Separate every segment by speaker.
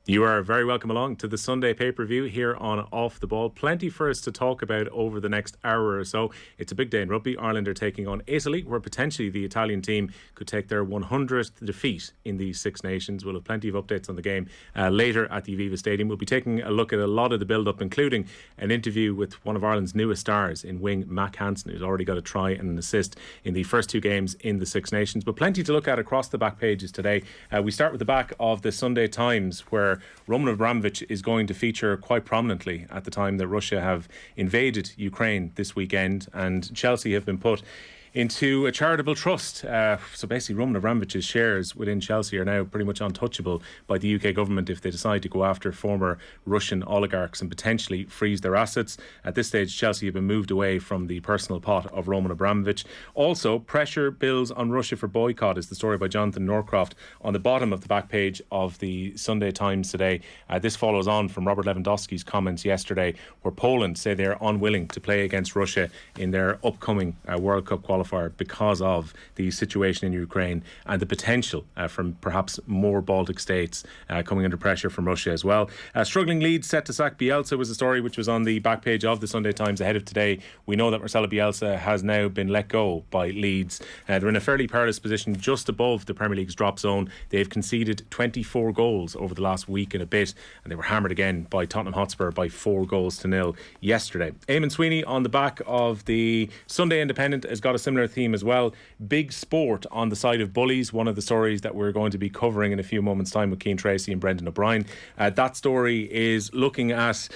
Speaker 1: You are very welcome along to the Sunday pay-per-view here on Off the Ball. Plenty for us to talk about over the next hour or so. It's a big day in rugby. Ireland are taking on Italy, where potentially the Italian team could take their 100th defeat in the Six Nations. We'll have plenty of updates on the game later at the Aviva Stadium. We'll be taking a look at a lot of the build-up, including an interview with one of Ireland's newest stars in wing, Mac Hansen, who's already got a try and an assist in the first two games in the Six Nations. But plenty to look at across the back pages today. We start with the back of the Sunday Times, where Roman Abramovich is going to feature quite prominently at the time that Russia have invaded Ukraine this weekend, and Chelsea have been put into a charitable trust. So basically Roman Abramovich's shares within Chelsea are now pretty much untouchable by the UK government if they decide to go after former Russian oligarchs and potentially freeze their assets. At this stage, Chelsea have been moved away from the personal pot of Roman Abramovich. Also, pressure builds on Russia for boycott is the story by Jonathan Norcroft on the bottom of the back page of the Sunday Times today. This follows on from Robert Lewandowski's comments yesterday, where Poland say they're unwilling to play against Russia in their upcoming World Cup qualifier because of the situation in Ukraine and the potential from perhaps more Baltic states coming under pressure from Russia as well. Struggling Leeds set to sack Bielsa was a story which was on the back page of the Sunday Times ahead of today. We know that Marcelo Bielsa has now been let go by Leeds. They're in a fairly perilous position just above the Premier League's drop zone. They've conceded 24 goals over the last week and a bit, and they were hammered again by Tottenham Hotspur by 4-0 yesterday. Eamon Sweeney on the back of the Sunday Independent has got a similar theme as well. Big sport on the side of bullies, one of the stories that we're going to be covering in a few moments' time with Cian Tracey and Brendan O'Brien. That story is looking at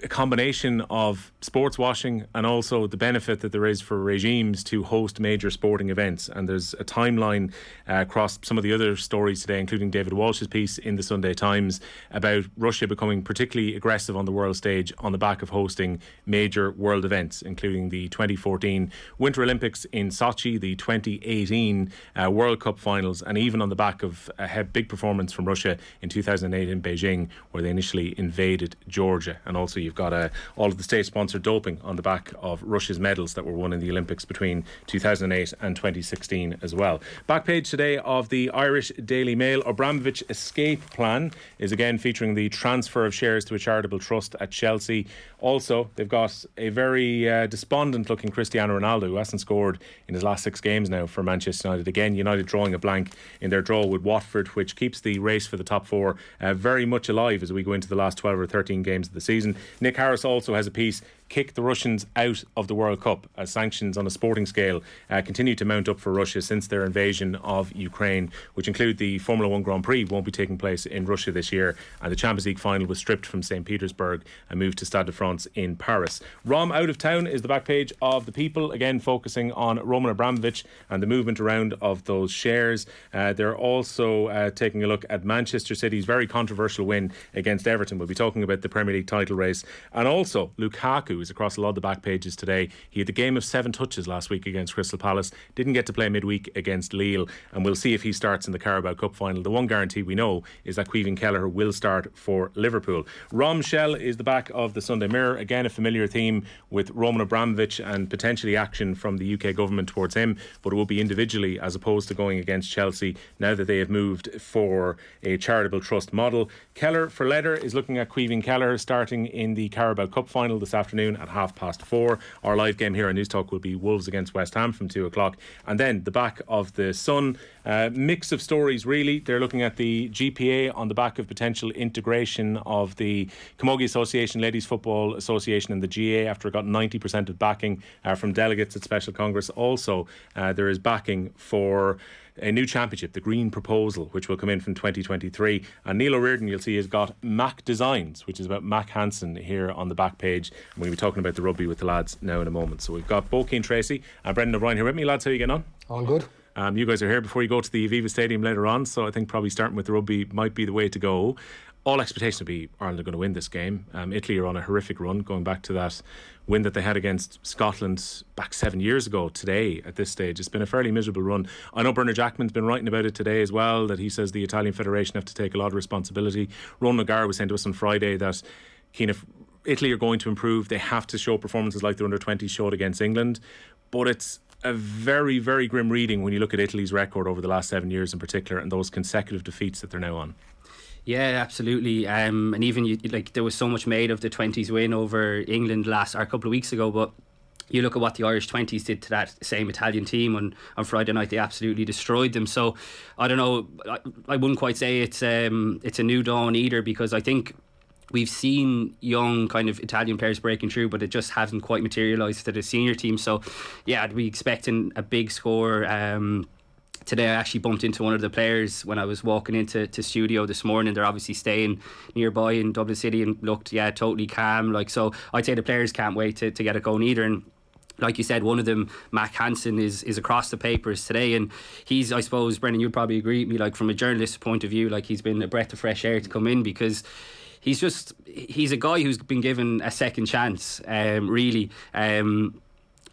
Speaker 1: a combination of sports washing and also the benefit that there is for regimes to host major sporting events. And there's a timeline across some of the other stories today, including David Walsh's piece in the Sunday Times about Russia becoming particularly aggressive on the world stage on the back of hosting major world events, including the 2014 Winter Olympics in Sochi, the 2018 World Cup finals, and even on the back of a big performance from Russia in 2008 in Beijing, where they initially invaded Georgia. And also you've got all of the state-sponsored doping on the back of Russia's medals that were won in the Olympics between 2008 and 2016 as well. Back page today of the Irish Daily Mail. Abramovich escape plan is again featuring the transfer of shares to a charitable trust at Chelsea. Also, they've got a very despondent-looking Cristiano Ronaldo, who hasn't scored in his last 6 games now for Manchester United. Again, United drawing a blank in their draw with Watford, which keeps the race for the top 4 very much alive as we go into the last 12 or 13 games of the season. Nick Harris also has a piece, Kick the Russians out of the World Cup, as sanctions on a sporting scale continue to mount up for Russia since their invasion of Ukraine, which include the Formula 1 Grand Prix won't be taking place in Russia this year, and the Champions League final was stripped from St. Petersburg and moved to Stade de France in Paris. Rom out of town is the back page of the People, again focusing on Roman Abramovich and the movement around of those shares. They're also taking a look at Manchester City's very controversial win against Everton. We'll be talking about the Premier League title race, and also Lukaku is across a lot of the back pages today. He had the game of 7 touches last week against Crystal Palace, didn't get to play midweek against Lille, and we'll see if he starts in the Carabao Cup final. The one guarantee we know is that Caoimhín Kelleher will start for Liverpool. Rom Shell is the back of the Sunday Mirror, again a familiar theme with Roman Abramovich and potentially action from the UK government towards him, but it will be individually as opposed to going against Chelsea now that they have moved for a charitable trust model. Keller for Leather is looking at Caoimhín Kelleher starting in the Carabao Cup final this afternoon at 4:30. Our live game here on News Talk will be Wolves against West Ham from 2 o'clock. And then the back of the Sun, mix of stories really. They're looking at the GPA on the back of potential integration of the Camogie Association, Ladies Football Association and the GA after it got 90% of backing from delegates at Special Congress. Also, there is backing for a new championship, the Green Proposal, which will come in from 2023. And Neil O'Riordan, you'll see, has got Mac Designs, which is about Mac Hansen, here on the back page. And we'll be talking about the rugby with the lads now in a moment. So we've got both Cian Tracey and Brendan O'Brien here with me. Lads, how are you getting on?
Speaker 2: All good.
Speaker 1: You guys are here before you go to the Aviva Stadium later on, so I think probably starting with the rugby might be the way to go. All expectation would be Ireland are going to win this game. Italy are on a horrific run, going back to that win that they had against Scotland back 7 years ago today at this stage. It's been a fairly miserable run. I know Bernard Jackman's been writing about it today as well, that he says the Italian Federation have to take a lot of responsibility. Ronan O'Gara was saying to us on Friday that if Italy are going to improve, they have to show performances like the under-20 showed against England. But it's a very, very grim reading when you look at Italy's record over the last 7 years in particular and those consecutive defeats that they're now on.
Speaker 2: Yeah, absolutely. And even there was so much made of the 20s win over England a couple of weeks ago, but you look at what the Irish 20s did to that same Italian team on Friday night. They absolutely destroyed them. So I don't know, I wouldn't quite say it's a new dawn either, because I think we've seen young kind of Italian players breaking through, but it just hasn't quite materialised to the senior team. So yeah, I'd be expecting a big score. Today I actually bumped into one of the players when I was walking into studio this morning. They're obviously staying nearby in Dublin City and looked totally calm. So I'd say the players can't wait to get it going either. And like you said, one of them, Mac Hansen, is across the papers today, and he's, I suppose, Brendan, you'd probably agree with me, from a journalist's point of view, he's been a breath of fresh air to come in, because he's a guy who's been given a second chance, really.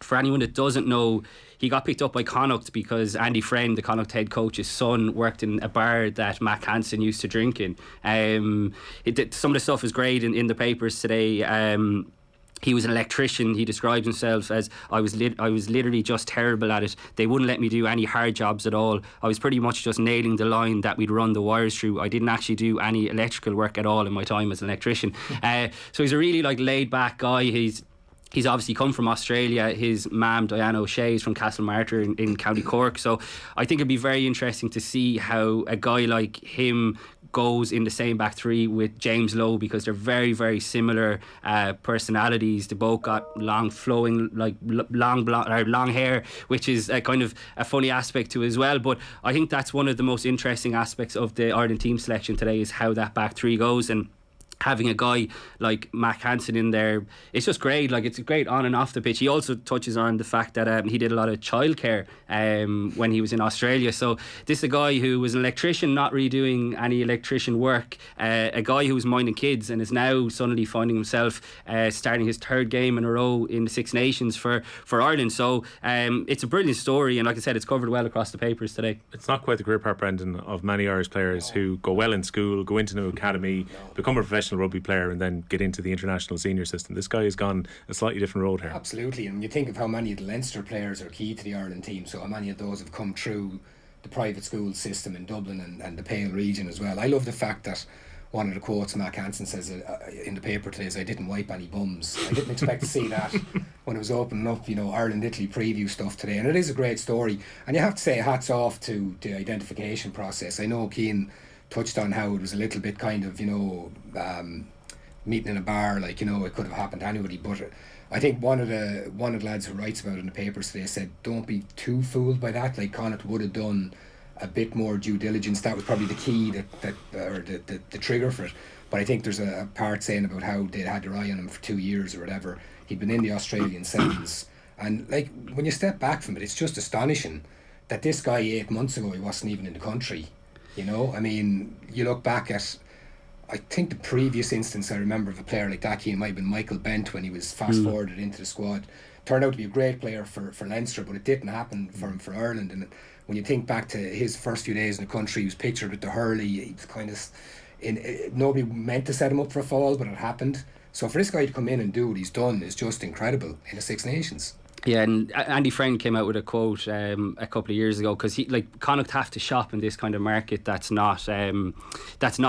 Speaker 2: For anyone that doesn't know, he got picked up by Connacht because Andy Friend, the Connacht head coach's son, worked in a bar that Mac Hansen used to drink in. Some of the stuff is great in the papers today. He was an electrician. He describes himself as, I was literally just terrible at it. They wouldn't let me do any hard jobs at all. I was pretty much just nailing the line that we'd run the wires through. I didn't actually do any electrical work at all in my time as an electrician. So he's a really laid back guy. He's obviously come from Australia. His mum, Diana O'Shea, is from Castlemartyr in County Cork. So I think it'd be very interesting to see how a guy like him goes in the same back three with James Lowe, because they're very, very similar personalities. They both got long flowing, long hair, which is a kind of a funny aspect to it as well. But I think that's one of the most interesting aspects of the Ireland team selection today, is how that back three goes. And having a guy like Mac Hansen in there, it's just great. It's great on and off the pitch. He also touches on the fact that he did a lot of childcare when he was in Australia. So this is a guy who was an electrician, not really doing any electrician work, a guy who was minding kids, and is now suddenly finding himself starting his third game in a row in the Six Nations for Ireland. So it's a brilliant story, and like I said, it's covered well across the papers today.
Speaker 1: It's not quite the career path, Brendan, of many Irish players who go well in school, go into an academy, become a professional rugby player, and then get into the international senior system. This guy has gone a slightly different road here.
Speaker 3: Absolutely, and you think of how many of the Leinster players are key to the Ireland team, so how many of those have come through the private school system in Dublin and the Pale region as well. I love the fact that one of the quotes Mac Hansen says in the paper today is, "I didn't wipe any bums." I didn't expect to see that when it was opening up, Ireland-Italy preview stuff today, and it is a great story. And you have to say hats off to the identification process. I know Cian touched on how it was a little bit kind of, meeting in a bar, it could have happened to anybody, but I think one of the lads who writes about it in the papers today said, don't be too fooled by that. Connacht would have done a bit more due diligence. That was probably the key or the trigger for it. But I think there's a part saying about how they had their eye on him for 2 years or whatever. He'd been in the Australian sevens, and when you step back from it, it's just astonishing that this guy 8 months ago, he wasn't even in the country. You look back at, I think the previous instance I remember of a player like that, he might have been Michael Bent when he was fast forwarded into the squad. Turned out to be a great player for Leinster, but it didn't happen for him for Ireland. And when you think back to his first few days in the country, he was pictured with the hurley. He was kind of nobody meant to set him up for a fall, but it happened. So for this guy to come in and do what he's done is just incredible in the Six Nations.
Speaker 2: Yeah, and Andy Friend came out with a quote a couple of years ago, because Connacht have to shop in this kind of market that's not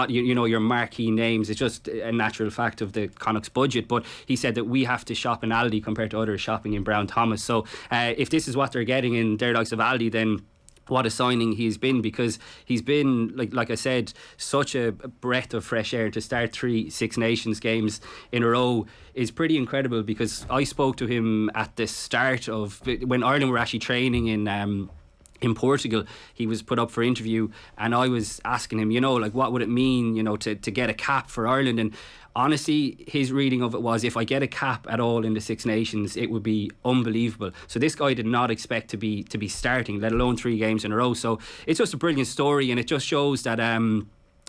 Speaker 2: your marquee names. It's just a natural fact of the Connacht's budget. But he said that we have to shop in Aldi compared to others shopping in Brown Thomas. So if this is what they're getting in their likes of Aldi, then what a signing he's been, because he's been, like I said, such a breath of fresh air. To start 3 Six Nations games in a row is pretty incredible, because I spoke to him at the start of when Ireland were actually training in Portugal. He was put up for interview, and I was asking him, what would it mean, to get a cap for Ireland? And honestly, his reading of it was, if I get a cap at all in the Six Nations, it would be unbelievable. So this guy did not expect to be starting, let alone 3 games in a row. So it's just a brilliant story, and it just shows that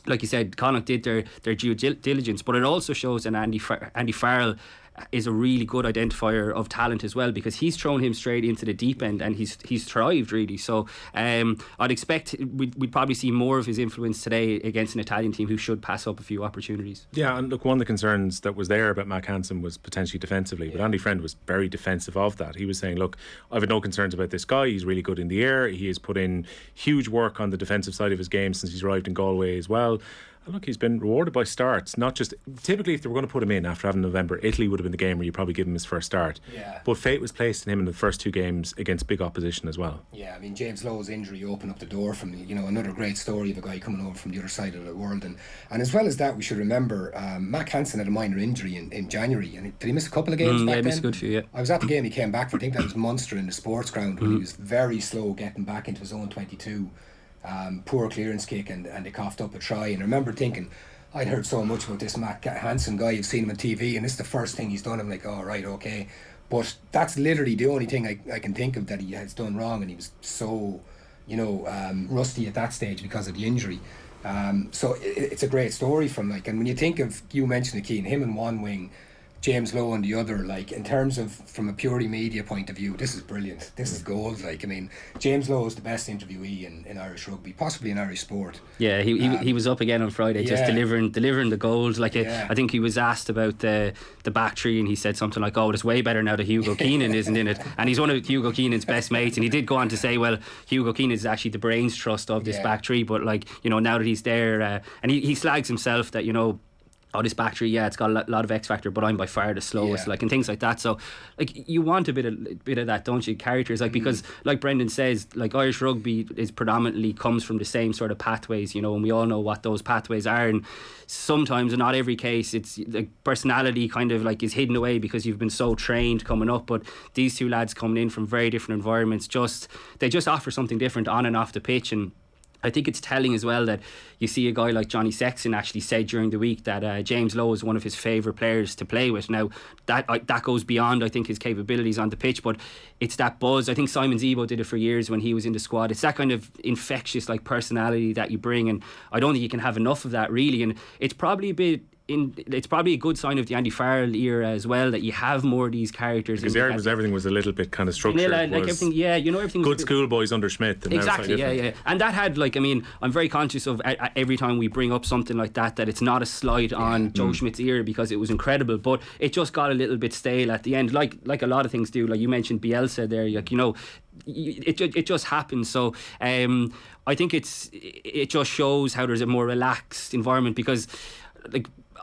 Speaker 2: like you said, Connacht did their due diligence, but it also shows that Andy Farrell is a really good identifier of talent as well, because he's thrown him straight into the deep end, and he's thrived really. So I'd expect we'd probably see more of his influence today against an Italian team who should pass up a few opportunities.
Speaker 1: Yeah, and look, one of the concerns that was there about Mac Hansen was potentially defensively, but Andy Friend was very defensive of that. He was saying, look, I've had no concerns about this guy. He's really good in the air. He has put in huge work on the defensive side of his game since he's arrived in Galway as well. Look, he's been rewarded by starts. Not just typically, if they were going to put him in after having November, Italy would have been the game where you probably give him his first start.
Speaker 3: Yeah.
Speaker 1: But fate was placed in him in the first 2 games against big opposition as well.
Speaker 3: Yeah, I mean, James Lowe's injury opened up the door from, another great story of a guy coming over from the other side of the world. And as well as that, we should remember Mac Hansen had a minor injury in January. And did he miss a couple of games back then?
Speaker 2: Yeah, he missed a good few, yeah.
Speaker 3: I was at the game he came back for. I think that was Munster in the sports ground when he was very slow getting back into his own 22. Poor clearance kick, and they coughed up a try. And I remember thinking, I'd heard so much about this Matt Hansen guy. You've seen him on TV, and this is the first thing he's done. I'm like, oh, right, okay. But that's literally the only thing I can think of that he has done wrong, and he was so, rusty at that stage because of the injury. So it's a great story from, and when you think of, you mentioned the Cian, him in one wing, James Lowe on the other, in terms of from a purely media point of view, this is brilliant. This is gold. James Lowe is the best interviewee in Irish rugby, possibly in Irish sport.
Speaker 2: Yeah, he was up again on Friday, just delivering the gold. I think he was asked about the back three, and he said something like, "Oh, it's way better now that Hugo Keenan isn't in it." And he's one of Hugo Keenan's best mates, and he did go on to say, "Well, Hugo Keenan is actually the brains trust of this back three, but now that he's there, and he slags himself that this back three, it's got a lot of X factor, but I'm by far the slowest, and things like that." So you want a bit of that, don't you? Characters, because like Brendan says, Irish rugby is predominantly comes from the same sort of pathways, and we all know what those pathways are, and sometimes, in not every case, it's personality kind of is hidden away because you've been so trained coming up. But these two lads coming in from very different environments, they just offer something different on and off the pitch. And I think it's telling as well that you see a guy like Johnny Sexton actually said during the week that James Lowe is one of his favourite players to play with. Now, that goes beyond, I think, his capabilities on the pitch, but it's that buzz. I think Simon Zebo did it for years when he was in the squad. It's that kind of infectious personality that you bring, and I don't think you can have enough of that, really. And it's probably a good sign of the Andy Farrell era as well, that you have more of these characters.
Speaker 1: Because everything was a little bit kind of structured.
Speaker 2: Everything, everything.
Speaker 1: Good schoolboys under Schmidt. And
Speaker 2: exactly, yeah. And that had, I'm very conscious of every time we bring up something like that it's not a slight on Joe Schmidt's era, because it was incredible, but it just got a little bit stale at the end, like a lot of things do. You mentioned Bielsa there, it just happens. So I think it just shows how there's a more relaxed environment, because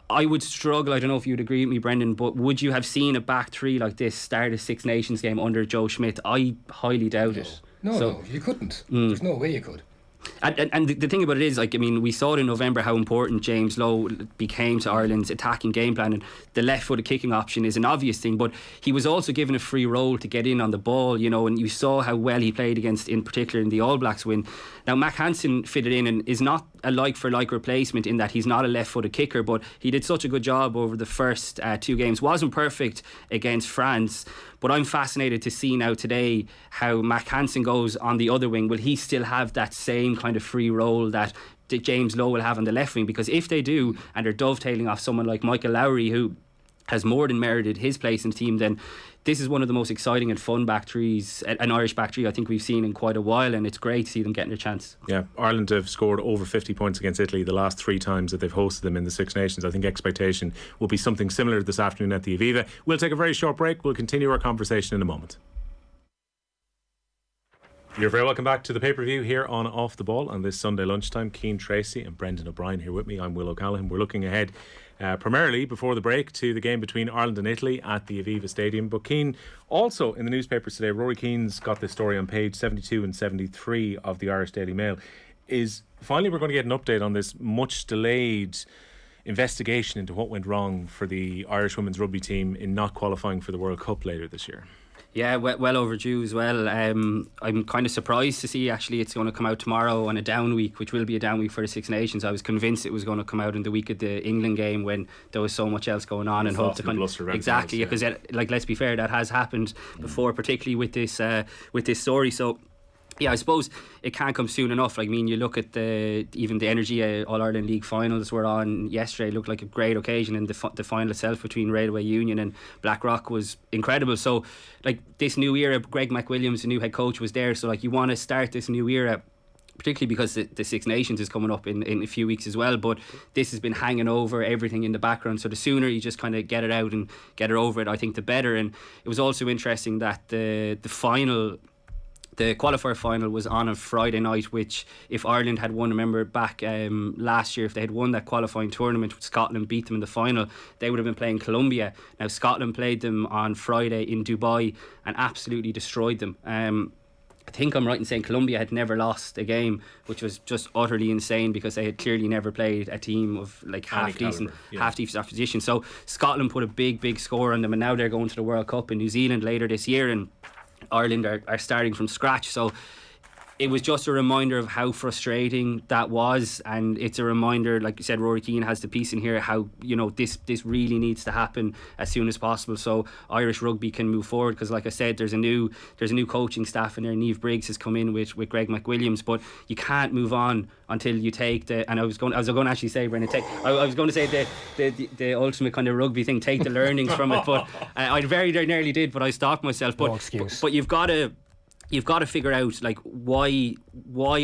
Speaker 2: I would struggle, I don't know if you'd agree with me, Brendan, but would you have seen a back three like this start a Six Nations game under Joe Schmidt? I highly doubt it.
Speaker 3: No, you couldn't. There's no way you could.
Speaker 2: And the thing about it is, we saw in November how important James Lowe became to Ireland's attacking game plan, and the left-footed kicking option is an obvious thing, but he was also given a free role to get in on the ball, and you saw how well he played against, in particular, in the All Blacks win. Now, Mac Hansen fitted in and is not a like-for-like replacement in that he's not a left-footed kicker, but he did such a good job over the first 2 games. Wasn't perfect against France, but I'm fascinated to see now today how Mac Hansen goes on the other wing. Will he still have that same kind of free role that James Lowe will have on the left wing? Because if they do, and they're dovetailing off someone like Michael Lowry, who has more than merited his place in the team, then this is one of the most exciting and fun back threes, an Irish back three I think we've seen in quite a while, and it's great to see them getting a chance. Yeah, Ireland have scored over 50 points against Italy the last 3 times that they've hosted them in the Six Nations. I think expectation will be something similar this afternoon at the Aviva. We'll take a very short break. We'll continue our conversation in a moment. You're very welcome back to the pay-per-view here on Off the Ball on this Sunday lunchtime. Cian Tracey and Brendan O'Brien here with me. I'm Will O'Callaghan. We're looking ahead primarily before the break to the game between Ireland and Italy at the Aviva Stadium. But Cian, also in the newspapers today, Rory Keane's got this story on page 72 and 73 of the Irish Daily Mail, is finally we're going to get an update on this much delayed investigation into what went wrong for the Irish women's rugby team in not qualifying for the World Cup later this year. Yeah, well overdue as well. I'm kind of surprised to see actually it's going to come out tomorrow on a down week, which will be a down week for the Six Nations. I was convinced it was going to come out in the week of the England game when there was so much else going on, and hope to kind of exactly, because let's be fair, that has happened before, particularly with this story. So yeah, I suppose it can't come soon enough. You look at even the Energy All-Ireland League finals were on yesterday. It looked like a great occasion, and the final itself between Railway Union and Blackrock was incredible. So this new era, Greg McWilliams, the new head coach, was there. So you want to start this new era, particularly because the Six Nations is coming up in a few weeks as well, but this has been hanging over everything in the background, so the sooner you just kind of get it out and get it over it, I think the better. And it was also interesting that the final The qualifier final was on a Friday night, which if Ireland had won, remember back last year, if they had won that qualifying tournament, Scotland beat them in the final, they would have been playing Colombia. Now Scotland played them on Friday in Dubai and absolutely destroyed them. I think I'm right in saying Colombia had never lost a game, which was just utterly insane because they had clearly never played a team of like half decent opposition. So Scotland put a big score on them, and now they're going to the World Cup in New Zealand later this year, and Ireland are starting from scratch. So it was just a reminder of how frustrating that was, and it's a reminder, like you said, Rory Keane has the piece in here, how this really needs to happen as soon as possible so Irish rugby can move forward. Because like I said, there's a new coaching staff in there. Niamh Briggs has come in with Greg McWilliams, but you can't move on until you take the, and I was going to actually say, Brendan, I was going to say the ultimate kind of rugby thing, take the learnings from it, but I very nearly did, but I stopped myself.
Speaker 3: No excuse.
Speaker 2: But you've got to figure out like why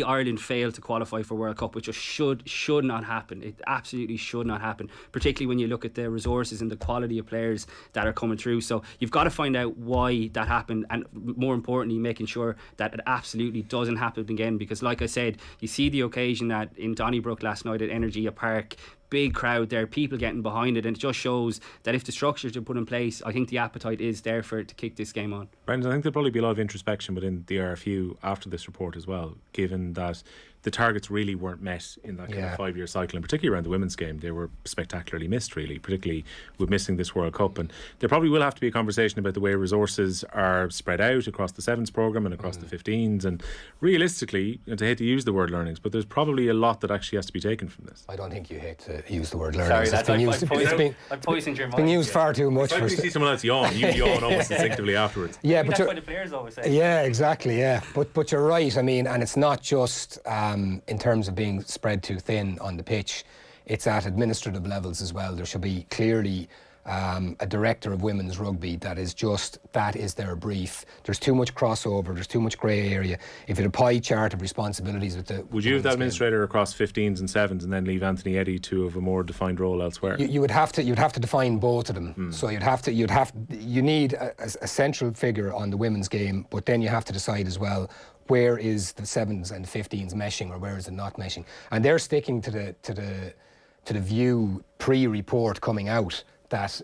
Speaker 2: Ireland failed to qualify for World Cup, which just should not happen. It absolutely should not happen, particularly when you look at the resources and the quality of players that are coming through. So you've got to find out why that happened, and more importantly, making sure that it absolutely doesn't happen again. Because like I said, you see the occasion that in Donnybrook last night at Energy Park, big crowd there, people getting behind it, and it just shows that if the structures are put in place, I think the appetite is there for it to kick this game on.
Speaker 1: Brendan, I think there'll probably be a lot of introspection within the RFU after this report as well, given that the targets really weren't met in that kind of 5-year cycle, and particularly around the women's game, they were spectacularly missed, really, particularly with missing this World Cup. And there probably will have to be a conversation about the way resources are spread out across the sevens programme and across the 15s. And realistically, and I hate to use the word learnings, but there's probably a lot that actually has to be taken from this.
Speaker 3: I don't think you hate to use the word learnings.
Speaker 2: Sorry,
Speaker 3: it's been used far too much.
Speaker 1: If you see someone else yawn, you yawn almost instinctively afterwards.
Speaker 3: Yeah, but
Speaker 2: that's what the players always say.
Speaker 3: Yeah, exactly. Yeah, but you're right. I mean, and it's not just in terms of being spread too thin on the pitch. It's at administrative levels as well. There should be clearly a director of women's rugby that is their brief. There's too much crossover, there's too much grey area. If you had a pie chart of responsibilities with the
Speaker 1: would you have that administrator across 15s and 7s and then leave Anthony Eddy to have a more defined role elsewhere?
Speaker 3: You'd have to define both of them. So you need a central figure on the women's game, but then you have to decide as well, where is the 7s and 15s meshing, or where is it not meshing? And they're sticking to the view pre-report coming out that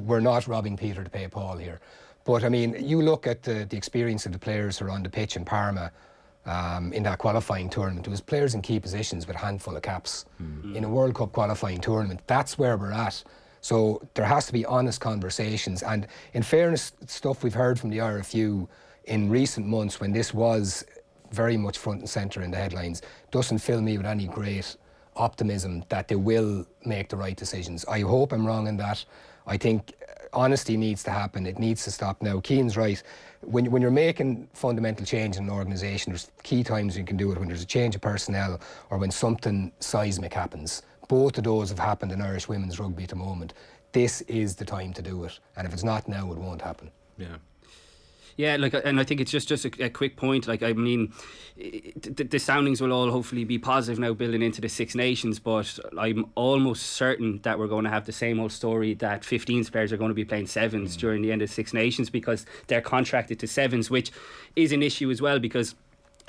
Speaker 3: we're not robbing Peter to pay Paul here. But I mean, you look at the experience of the players who are on the pitch in Parma in that qualifying tournament. There was players in key positions with a handful of caps. In a World Cup qualifying tournament, that's where we're at. So there has to be honest conversations. And in fairness, stuff we've heard from the RFU in recent months, when this was very much front and centre in the headlines, doesn't fill me with any great optimism that they will make the right decisions. I hope I'm wrong in that. I think honesty needs to happen. It needs to stop now. Keane's right. When you're making fundamental change in an organisation, there's key times you can do it: when there's a change of personnel or when something seismic happens. Both of those have happened in Irish women's rugby at the moment. This is the time to do it, and if it's not now, it won't happen.
Speaker 2: Yeah, and I think it's just a quick point. Like, I mean, the soundings will all hopefully be positive now building into the Six Nations, but I'm almost certain that we're going to have the same old story, that 15s players are going to be playing 7s during the end of Six Nations because they're contracted to 7s, which is an issue as well, because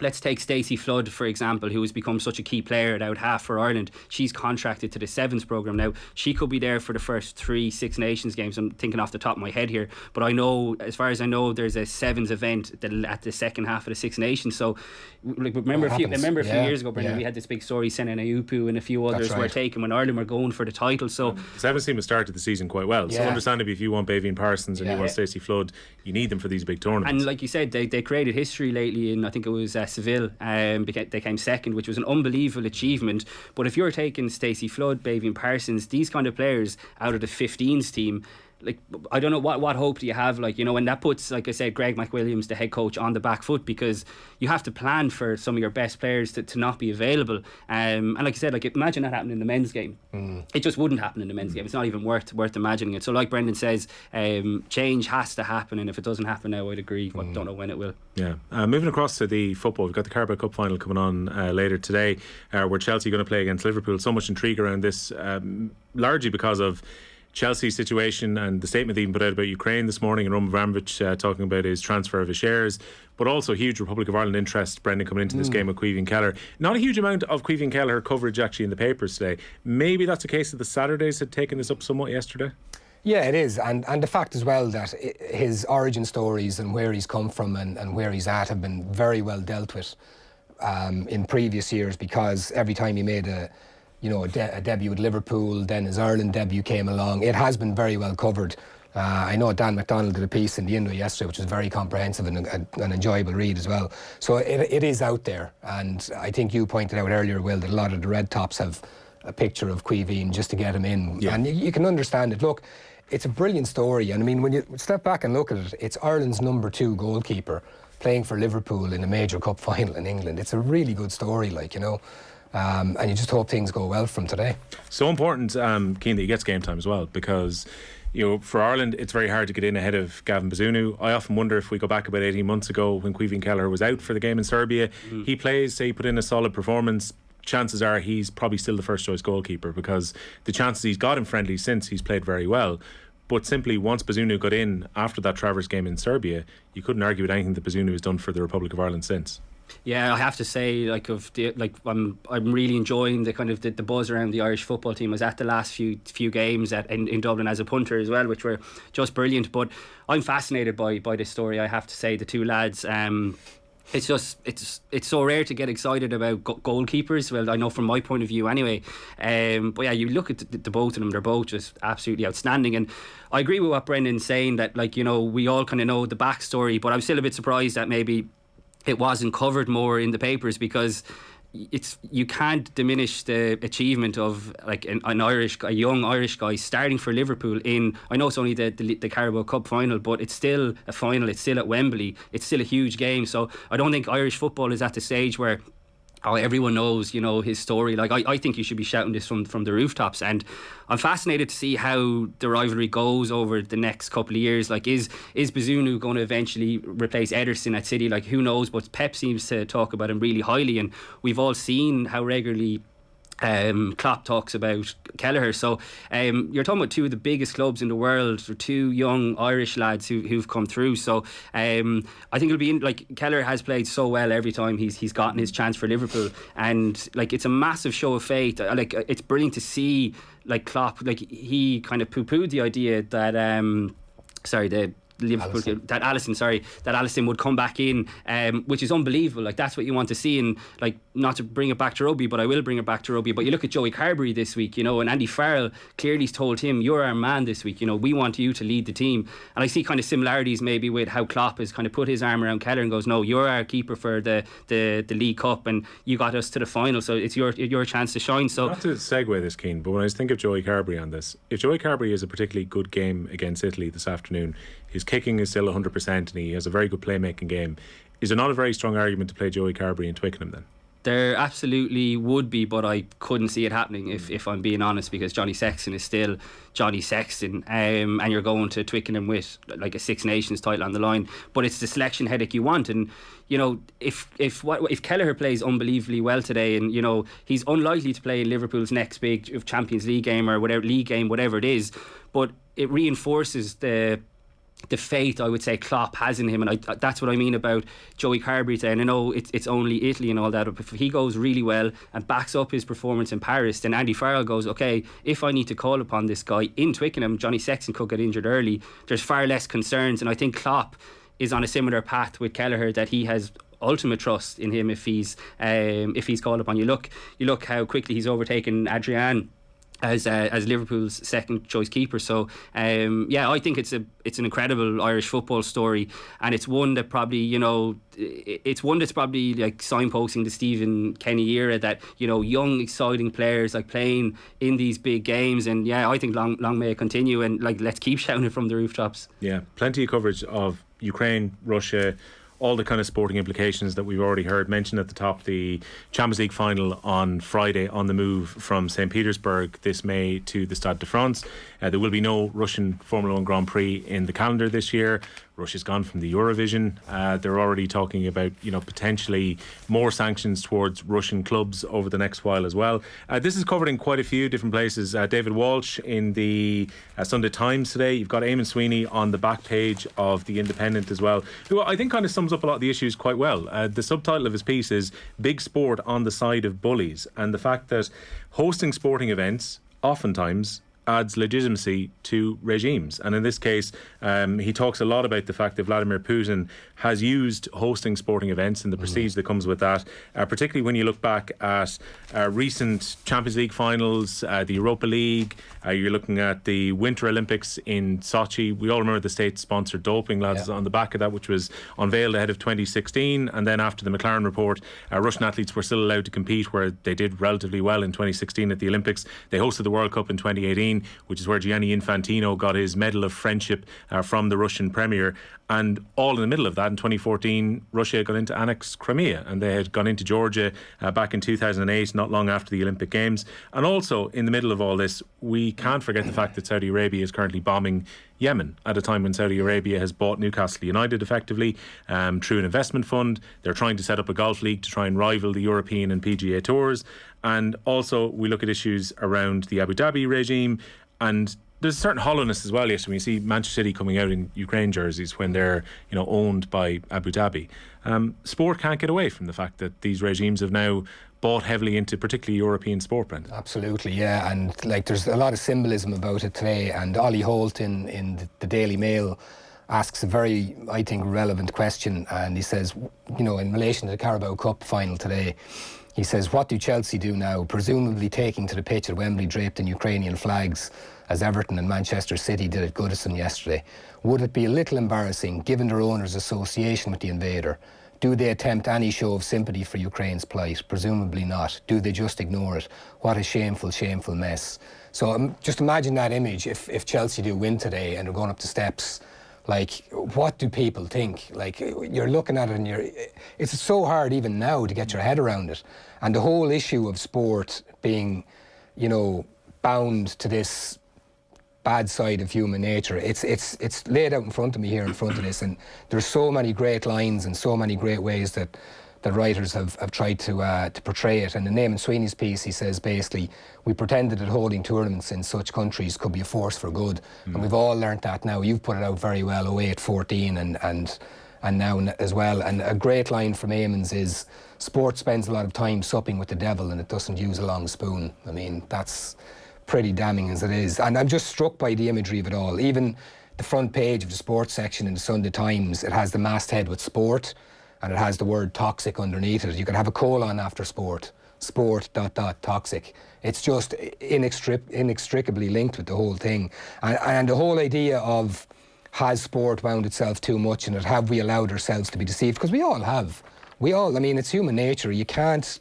Speaker 2: let's take Stacey Flood, for example, who has become such a key player at out half for Ireland. She's contracted to the Sevens programme now. She could be there for the first 3 Six Nations games. I'm thinking off the top of my head here, but I know, as far as I know, there's a Sevens event at the second half of the Six Nations. So, like, remember a few years ago, Brendan, we had this big story. Senen Ayupu and a few others were taken when Ireland were going for the title. So
Speaker 1: the Sevens team has started the season quite well. So understandably, if you want Baveen Parsons and you want Stacey Flood, you need them for these big tournaments.
Speaker 2: And like you said, they created history lately in, I think it was Seville. They came second, which was an unbelievable achievement. But if you're taking Stacey Flood, Baveen Parsons, these kind of players out of the 15s team, like, I don't know what hope do you have, like, you know, and that puts, like I said, Greg McWilliams, the head coach, on the back foot, because you have to plan for some of your best players to not be available. And like I said, like, imagine that happening in the men's game. It just wouldn't happen in the men's game. It's not even worth imagining it. So like Brendan says, change has to happen, and if it doesn't happen now, I'd agree, but don't know when it will.
Speaker 1: Yeah. Moving across to the football, we've got the Carabao Cup final coming on later today, where Chelsea are going to play against Liverpool. So much intrigue around this, largely because of Chelsea situation and the statement they even put out about Ukraine this morning, and Roman Abramovich talking about his transfer of his shares, but also huge Republic of Ireland interest, Brendan, coming into this game with Caoimhín Kelleher. Not a huge amount of Caoimhín Kelleher coverage actually in the papers today. Maybe that's a case that the Saturdays had taken this up somewhat yesterday?
Speaker 3: Yeah, it is, and the fact as well that his origin stories and where he's come from and where he's at have been very well dealt with in previous years, because every time he made a debut with Liverpool, then his Ireland debut came along. It has been very well covered. I know Dan McDonald did a piece in the Indo yesterday, which was very comprehensive and an enjoyable read as well. So it is out there, and I think you pointed out earlier, Will, that a lot of the red tops have a picture of Caoimhín just to get him in. Yeah. And you can understand it. Look, it's a brilliant story, and I mean, when you step back and look at it, it's Ireland's number 2 goalkeeper playing for Liverpool in a major cup final in England. It's a really good story, and you just hope things go well from today. So important,
Speaker 1: Cian, that he gets game time as well, because for Ireland it's very hard to get in ahead of Gavin Bazunu. I often wonder, if we go back about 18 months ago when Caoimhín Kelleher was out for the game in Serbia, he plays, say he put in a solid performance, chances are he's probably still the first choice goalkeeper, because the chances he's got in friendlies since, he's played very well. But simply, once Bazunu got in after that Travers game in Serbia, you couldn't argue with anything that Bazunu has done for the Republic of Ireland since.
Speaker 2: Yeah, I have to say, I'm really enjoying the kind of the buzz around the Irish football team. I was at the last few games in Dublin as a punter as well, which were just brilliant. But I'm fascinated by this story. I have to say, the two lads. It's so rare to get excited about goalkeepers. Well, I know from my point of view anyway. But yeah, you look at the both of them; they're both just absolutely outstanding. And I agree with what Brendan's saying, that we all kind of know the backstory. But I'm still a bit surprised that maybe it wasn't covered more in the papers, because you can't diminish the achievement of a young Irish guy starting for Liverpool in, I know it's only the Carabao Cup final, but it's still a final, it's still at Wembley, it's still a huge game. So I don't think Irish football is at the stage where everyone knows, his story. I think you should be shouting this from the rooftops, and I'm fascinated to see how the rivalry goes over the next couple of years. Is Bazunu going to eventually replace Ederson at City? Who knows? But Pep seems to talk about him really highly, and we've all seen how regularly Klopp talks about Kelleher. So you're talking about two of the biggest clubs in the world for two young Irish lads who've come through. So I think it'll be Kelleher has played so well every time he's gotten his chance for Liverpool, and it's a massive show of faith. It's brilliant to see Klopp, he kind of poo-pooed the idea that Liverpool, that Alisson would come back in, which is unbelievable. That's what you want to see. And not to bring it back to rugby, but I will bring it back to rugby. But you look at Joey Carberry this week, and Andy Farrell clearly told him, "You're our man this week. We want you to lead the team." And I see kind of similarities maybe with how Klopp has kind of put his arm around Kelleher and goes, "No, you're our keeper for the League Cup, and you got us to the final, so it's your chance to shine." So
Speaker 1: not to segue this, Cian, but when I think of Joey Carberry on this, if Joey Carberry has a particularly good game against Italy this afternoon, his kicking is still 100% and he has a very good playmaking game, is there not a very strong argument to play Joey Carberry in Twickenham then?
Speaker 2: There absolutely would be, but I couldn't see it happening if I'm being honest, because Johnny Sexton is still Johnny Sexton, and you're going to Twickenham with a Six Nations title on the line. But it's the selection headache you want, and if Kelleher plays unbelievably well today, and he's unlikely to play in Liverpool's next big Champions League game or whatever league game, whatever it is, but it reinforces the faith I would say Klopp has in him, and that's what I mean about Joey Carberry today. And I know it's only Italy and all that, but if he goes really well and backs up his performance in Paris, then Andy Farrell goes, okay, if I need to call upon this guy in Twickenham, Johnny Sexton could get injured early, there's far less concerns. And I think Klopp is on a similar path with Kelleher, that he has ultimate trust in him if he's called upon. You look how quickly he's overtaken Adrian as Liverpool's second choice keeper. So I think it's an incredible Irish football story, and it's one that probably that's probably signposting the Stephen Kenny era, that young exciting players playing in these big games. And I think long may it continue, and let's keep shouting it from the rooftops.
Speaker 1: Yeah, plenty of coverage of Ukraine, Russia, all the kind of sporting implications that we've already heard mentioned at the top. The Champions League final on Friday, on the move from St. Petersburg this May to the Stade de France. There will be no Russian Formula 1 Grand Prix in the calendar this year. Russia's gone from the Eurovision. They're already talking about, potentially more sanctions towards Russian clubs over the next while as well. This is covered in quite a few different places. David Walsh in the Sunday Times today. You've got Eamon Sweeney on the back page of The Independent as well, who I think kind of sums up a lot of the issues quite well. The subtitle of his piece is Big Sport on the Side of Bullies, and the fact that hosting sporting events oftentimes adds legitimacy to regimes. And in this case, he talks a lot about the fact that Vladimir Putin has used hosting sporting events and the prestige that comes with that, particularly when you look back at recent Champions League finals, the Europa League, you're looking at the Winter Olympics in Sochi. We all remember the state-sponsored doping, lads, on the back of that, which was unveiled ahead of 2016. And then after the McLaren report, Russian athletes were still allowed to compete, where they did relatively well in 2016 at the Olympics. They hosted the World Cup in 2018, which is where Gianni Infantino got his Medal of Friendship from the Russian Premier. And all in the middle of that, in 2014, Russia got into annex Crimea, and they had gone into Georgia back in 2008, not long after the Olympic Games. And also, in the middle of all this, we can't forget the fact that Saudi Arabia is currently bombing Yemen at a time when Saudi Arabia has bought Newcastle United effectively through an investment fund. They're trying to set up a golf league to try and rival the European and PGA Tours. And also, we look at issues around the Abu Dhabi regime, and there's a certain hollowness as well, yes, when you see Manchester City coming out in Ukraine jerseys when they're owned by Abu Dhabi. Sport can't get away from the fact that these regimes have now bought heavily into particularly European sport brands.
Speaker 3: Absolutely, yeah, and there's a lot of symbolism about it today. And Ollie Holt in the Daily Mail asks a very, I think, relevant question, and he says, in relation to the Carabao Cup final today, he says, what do Chelsea do now? Presumably taking to the pitch at Wembley draped in Ukrainian flags, as Everton and Manchester City did at Goodison yesterday. Would it be a little embarrassing, given their owners' association with the invader? Do they attempt any show of sympathy for Ukraine's plight? Presumably not. Do they just ignore it? What a shameful, shameful mess. So just imagine that image if Chelsea do win today and they're going up the steps. What do people think? You're looking at it and it's so hard even now to get your head around it. And the whole issue of sport being, bound to this bad side of human nature, it's laid out in front of me here in front of this, and there's so many great lines and so many great ways that writers have tried to portray it. And in Eamon Sweeney's piece, he says basically, we pretended that holding tournaments in such countries could be a force for good, and we've all learnt that now. You've put it out very well, 08-14 and now as well. And a great line from Eamon's is, sport spends a lot of time supping with the devil and it doesn't use a long spoon. I mean, that's pretty damning as it is. And I'm just struck by the imagery of it all. Even the front page of the sports section in the Sunday Times, it has the masthead with sport, and it has the word toxic underneath it. You could have a colon after sport, toxic. It's just inextricably linked with the whole thing. And the whole idea of, has sport wound itself too much in it? Have we allowed ourselves to be deceived? Because we all have. It's human nature. You can't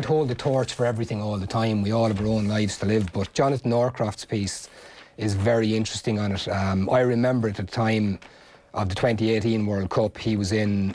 Speaker 3: hold the torch for everything all the time. We all have our own lives to live. But Jonathan Norcroft's piece is very interesting on it. I remember at the time of the 2018 World Cup, he was in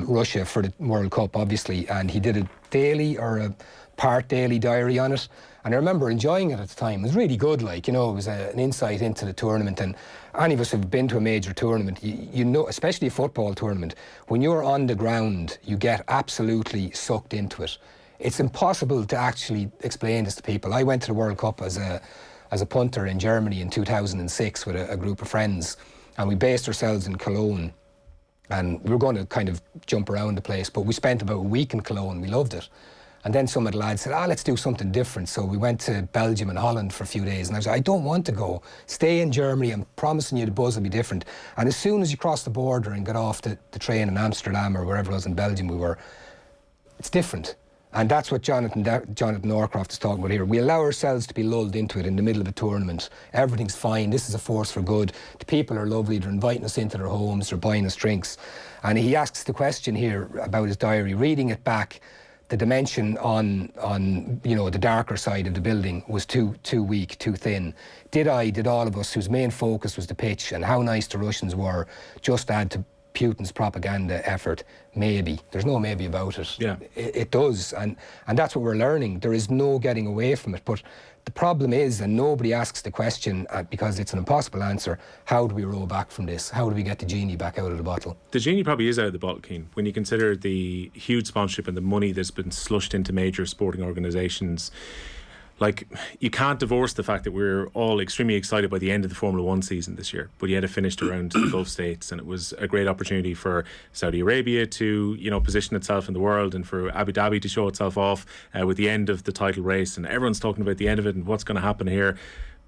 Speaker 3: Russia for the World Cup, obviously, and he did a daily or a part daily diary on it. And I remember enjoying it at the time. It was really good, it was an insight into the tournament. And any of us who've been to a major tournament, you know, especially a football tournament, when you're on the ground, you get absolutely sucked into it. It's impossible to actually explain this to people. I went to the World Cup as a punter in Germany in 2006 with a group of friends, and we based ourselves in Cologne, and we were going to kind of jump around the place, but we spent about a week in Cologne. We loved it. And then some of the lads said, let's do something different. So we went to Belgium and Holland for a few days, and I was like, I don't want to go. Stay in Germany. I'm promising you the buzz will be different. And as soon as you cross the border and get off the train in Amsterdam or wherever it was in Belgium it's different. And that's what Jonathan Norcroft is talking about here. We allow ourselves to be lulled into it in the middle of a tournament. Everything's fine. This is a force for good. The people are lovely. They're inviting us into their homes. They're buying us drinks. And he asks the question here about his diary. Reading it back, the dimension on the darker side of the building was too weak, too thin. Did all of us, whose main focus was the pitch and how nice the Russians were, just add to Putin's propaganda effort? Maybe. There's no maybe about it.
Speaker 1: Yeah.
Speaker 3: It does, and that's what we're learning. There is no getting away from it. But the problem is, and nobody asks the question because it's an impossible answer, how do we roll back from this? How do we get the genie back out of the bottle?
Speaker 1: The genie probably is out of the bottle, Cian, when you consider the huge sponsorship and the money that's been slushed into major sporting organisations. Like, you can't divorce the fact that we're all extremely excited by the end of the Formula 1 season this year, but yet it finished around the Gulf states, and it was a great opportunity for Saudi Arabia to, position itself in the world, and for Abu Dhabi to show itself off with the end of the title race, and everyone's talking about the end of it and what's going to happen here.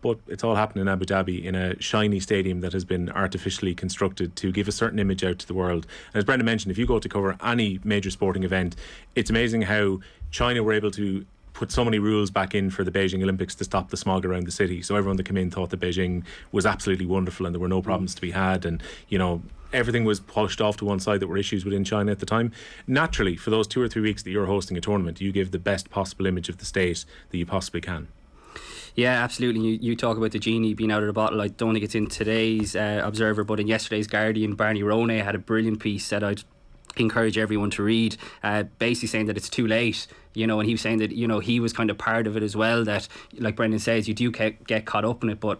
Speaker 1: But it's all happening in Abu Dhabi in a shiny stadium that has been artificially constructed to give a certain image out to the world. And as Brendan mentioned, if you go to cover any major sporting event, it's amazing how China were able to put so many rules back in for the Beijing Olympics to stop the smog around the city. So everyone that came in thought that Beijing was absolutely wonderful and there were no problems to be had, and everything was polished off to one side that were issues within China at the time. Naturally, for those 2 or 3 weeks that you're hosting a tournament, you give the best possible image of the state that you possibly can.
Speaker 2: Yeah, absolutely. You talk about the genie being out of the bottle. I don't think it's in today's Observer, but in yesterday's Guardian, Barney Ronay had a brilliant piece that I'd encourage everyone to read, basically saying that it's too late, and he was saying that he was kind of part of it as well, that like Brendan says, you do get caught up in it, but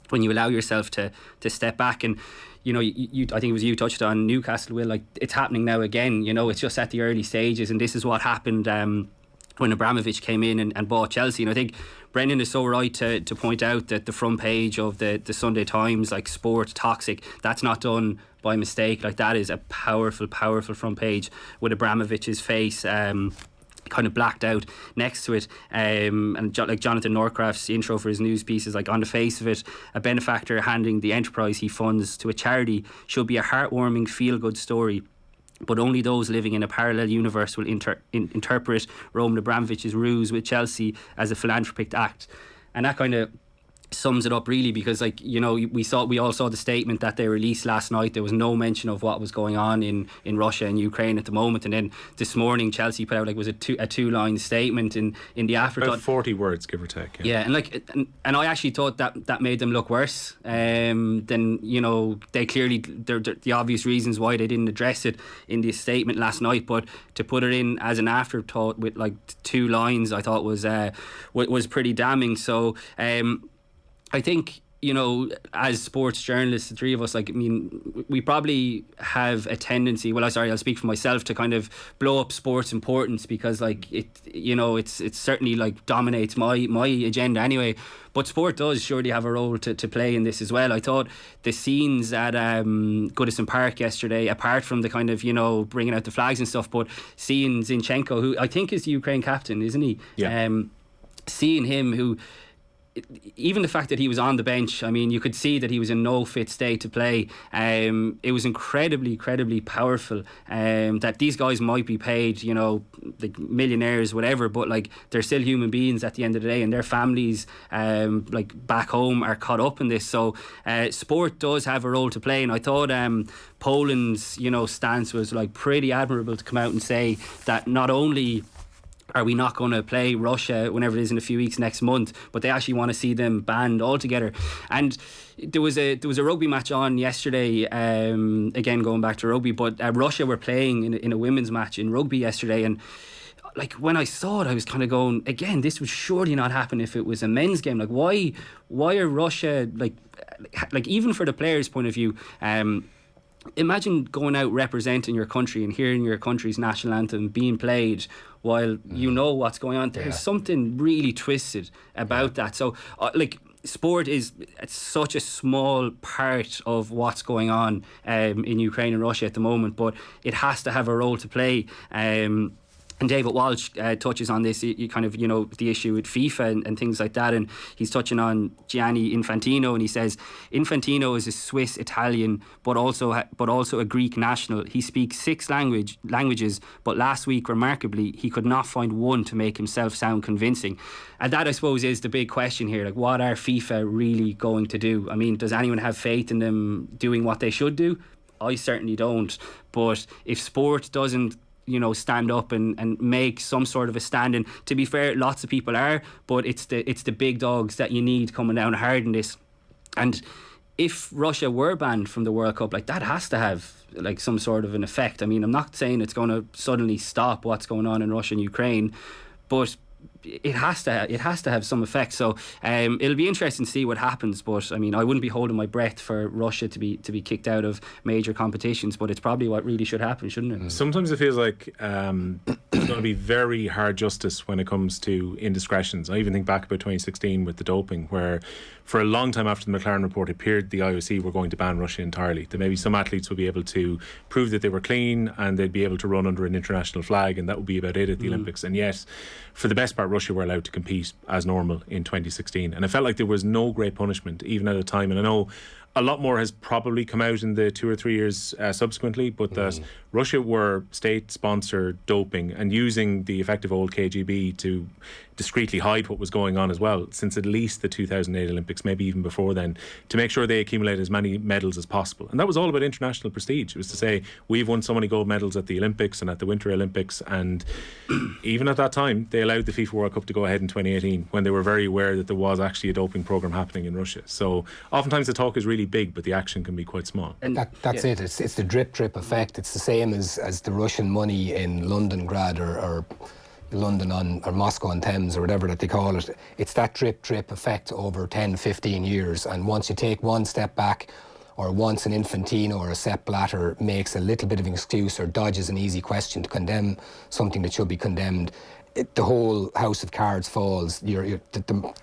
Speaker 2: when you allow yourself to step back, and you I think it was you touched on Newcastle, Will, like it's happening now again, it's just at the early stages, and this is what happened when Abramovich came in and bought Chelsea. And I think Brendan is so right to point out that the front page of the Sunday Times, like sport toxic, that's not done by mistake. Like, that is a powerful front page with Abramovich's face kind of blacked out next to it, and like Jonathan Norcraft's intro for his news piece is like, on the face of it, a benefactor handing the enterprise he funds to a charity should be a heartwarming feel-good story, but only those living in a parallel universe will interpret Roman Abramovich's ruse with Chelsea as a philanthropic act. And that kind of sums it up, really, because we all saw the statement that they released last night. There was no mention of what was going on in Russia and Ukraine at the moment, and then this morning Chelsea put out a two-line statement in the afterthought,
Speaker 1: about 40 words, give or take.
Speaker 2: And I actually thought that made them look worse than they clearly, the obvious reasons why they didn't address it in this statement last night, but to put it in as an afterthought with like 2 lines, I thought was pretty damning. So I think, as sports journalists, the three of us, we probably have a tendency, I'll speak for myself, to kind of blow up sports importance because it's certainly dominates my agenda anyway. But sport does surely have a role to play in this as well. I thought the scenes at Goodison Park yesterday, apart from the kind of, bringing out the flags and stuff, but seeing Zinchenko, who I think is the Ukraine captain, isn't he?
Speaker 1: Yeah.
Speaker 2: Seeing him, who, even the fact that he was on the bench, you could see that he was in no fit state to play. It was incredibly powerful that these guys might be paid, like millionaires, whatever, but they're still human beings at the end of the day, and their families back home are caught up in this. So sport does have a role to play, and I thought Poland's stance was pretty admirable, to come out and say that not only are we not going to play Russia whenever it is in a few weeks next month, but they actually want to see them banned altogether. And there was a rugby match on yesterday, again going back to rugby, but Russia were playing in a women's match in rugby yesterday, and when I saw it, I was kind of going, again, this would surely not happen if it was a men's game. Why are Russia even for the players' point of view, imagine going out representing your country and hearing your country's national anthem being played while you know what's going on. There's something really twisted about that. So sport is such a small part of what's going on in Ukraine and Russia at the moment, but it has to have a role to play. And David Walsh touches on this, kind of, the issue with FIFA and things like that, and he's touching on Gianni Infantino, and he says Infantino is a Swiss Italian, but also a Greek national. He speaks 6 languages, but last week, remarkably, he could not find one to make himself sound convincing. And that, I suppose, is the big question here. What are FIFA really going to do? Does anyone have faith in them doing what they should do? I certainly don't. But if sport doesn't stand up and make some sort of a stand, and to be fair, lots of people are, but it's the big dogs that you need coming down hard in this. And if Russia were banned from the World Cup, like, that has to have like some sort of an effect. I mean, I'm not saying it's going to suddenly stop what's going on in Russia and Ukraine, but it has to have some effect. So it'll be interesting to see what happens. But I mean, I wouldn't be holding my breath for Russia to be kicked out of major competitions, but it's probably what really should happen, shouldn't it?
Speaker 1: Sometimes it feels like there's going to be very hard justice when it comes to indiscretions. I even think back about 2016 with the doping, where for a long time after the McLaren report appeared, the IOC were going to ban Russia entirely. That maybe some athletes would be able to prove that they were clean and they'd be able to run under an international flag, and that would be about it at the Olympics. And yet, for the best part, Russia were allowed to compete as normal in 2016. And it felt like there was no great punishment, even at a time. And I know a lot more has probably come out in the 2 or 3 years subsequently, but that Russia were state-sponsored doping and using the effective old KGB to discreetly hide what was going on as well, since at least the 2008 Olympics, maybe even before then, to make sure they accumulate as many medals as possible. And that was all about international prestige. It was to say, we've won so many gold medals at the Olympics and at the Winter Olympics, and even at that time, they allowed the FIFA World Cup to go ahead in 2018 when they were very aware that there was actually a doping programme happening in Russia. So oftentimes the talk is really big, but the action can be quite small.
Speaker 3: And that's it. It's the drip effect. It's the same as the Russian money in Londongrad or London or Moscow on Thames or whatever that they call it. It's that drip effect over 10, 15 years. And once you take one step back, or once an Infantino or a Sepp Blatter makes a little bit of an excuse or dodges an easy question to condemn something that should be condemned, the whole house of cards falls. The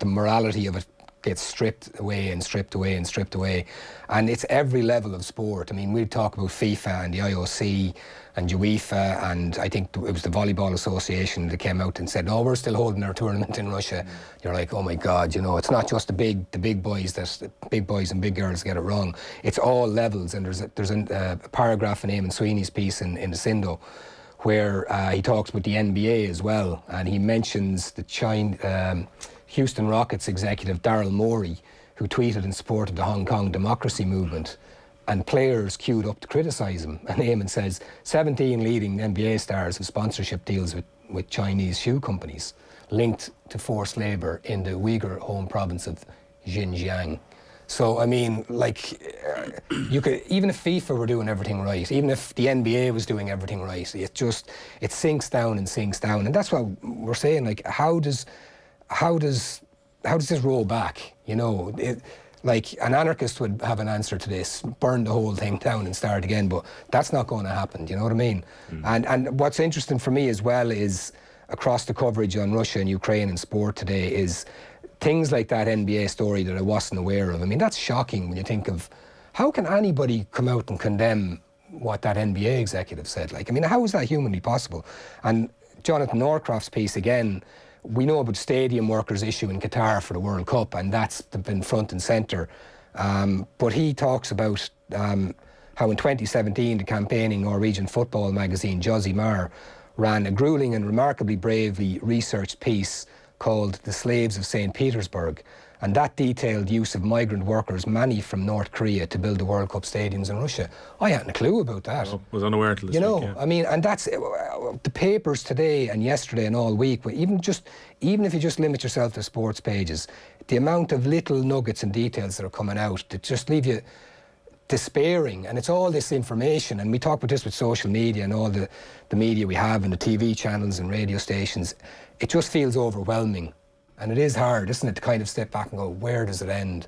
Speaker 3: morality of it gets stripped away and stripped away and stripped away. And it's every level of sport. I mean, we talk about FIFA and the IOC and UEFA, and I think it was the Volleyball Association that came out and said, no, we're still holding our tournament in Russia. You're like, oh my God, it's not just the big boys and big girls get it wrong. It's all levels. And there's a paragraph in Eamon Sweeney's piece in the Sindo where he talks about the NBA as well, and he mentions the Houston Rockets executive Daryl Morey, who tweeted in support of the Hong Kong democracy movement, and players queued up to criticise him. And Eamon says 17 leading NBA stars have sponsorship deals with Chinese shoe companies linked to forced labour in the Uyghur home province of Xinjiang. So, I mean, like, you could, even if FIFA were doing everything right, even if the NBA was doing everything right, it sinks down and sinks down. And that's what we're saying, like, how does this roll back? Like, an anarchist would have an answer to this, burn the whole thing down and start again, but that's not going to happen, do you know what I mean? And what's interesting for me as well is, across the coverage on Russia and Ukraine and sport today, is things like that NBA story that I wasn't aware of. I mean, that's shocking when you think of, how can anybody come out and condemn what that NBA executive said? Like, I mean, how is that humanly possible? And Jonathan Norcroft's piece, again, we know about stadium workers' issue in Qatar for the World Cup, and that's been front and centre. But he talks about how in 2017 the campaigning Norwegian football magazine Josimar ran a gruelling and remarkably bravely researched piece called The Slaves of St. Petersburg, and that detailed use of migrant workers, many from North Korea, to build the World Cup stadiums in Russia. I hadn't a clue about that.
Speaker 1: I was unaware until this week, yeah.
Speaker 3: I mean, and that's the papers today and yesterday and all week. But even if you just limit yourself to sports pages, the amount of little nuggets and details that are coming out that just leave you despairing. And it's all this information, and we talk about this with social media and all the media we have and the TV channels and radio stations. It just feels overwhelming. And it is hard, isn't it, to kind of step back and go, where does it end?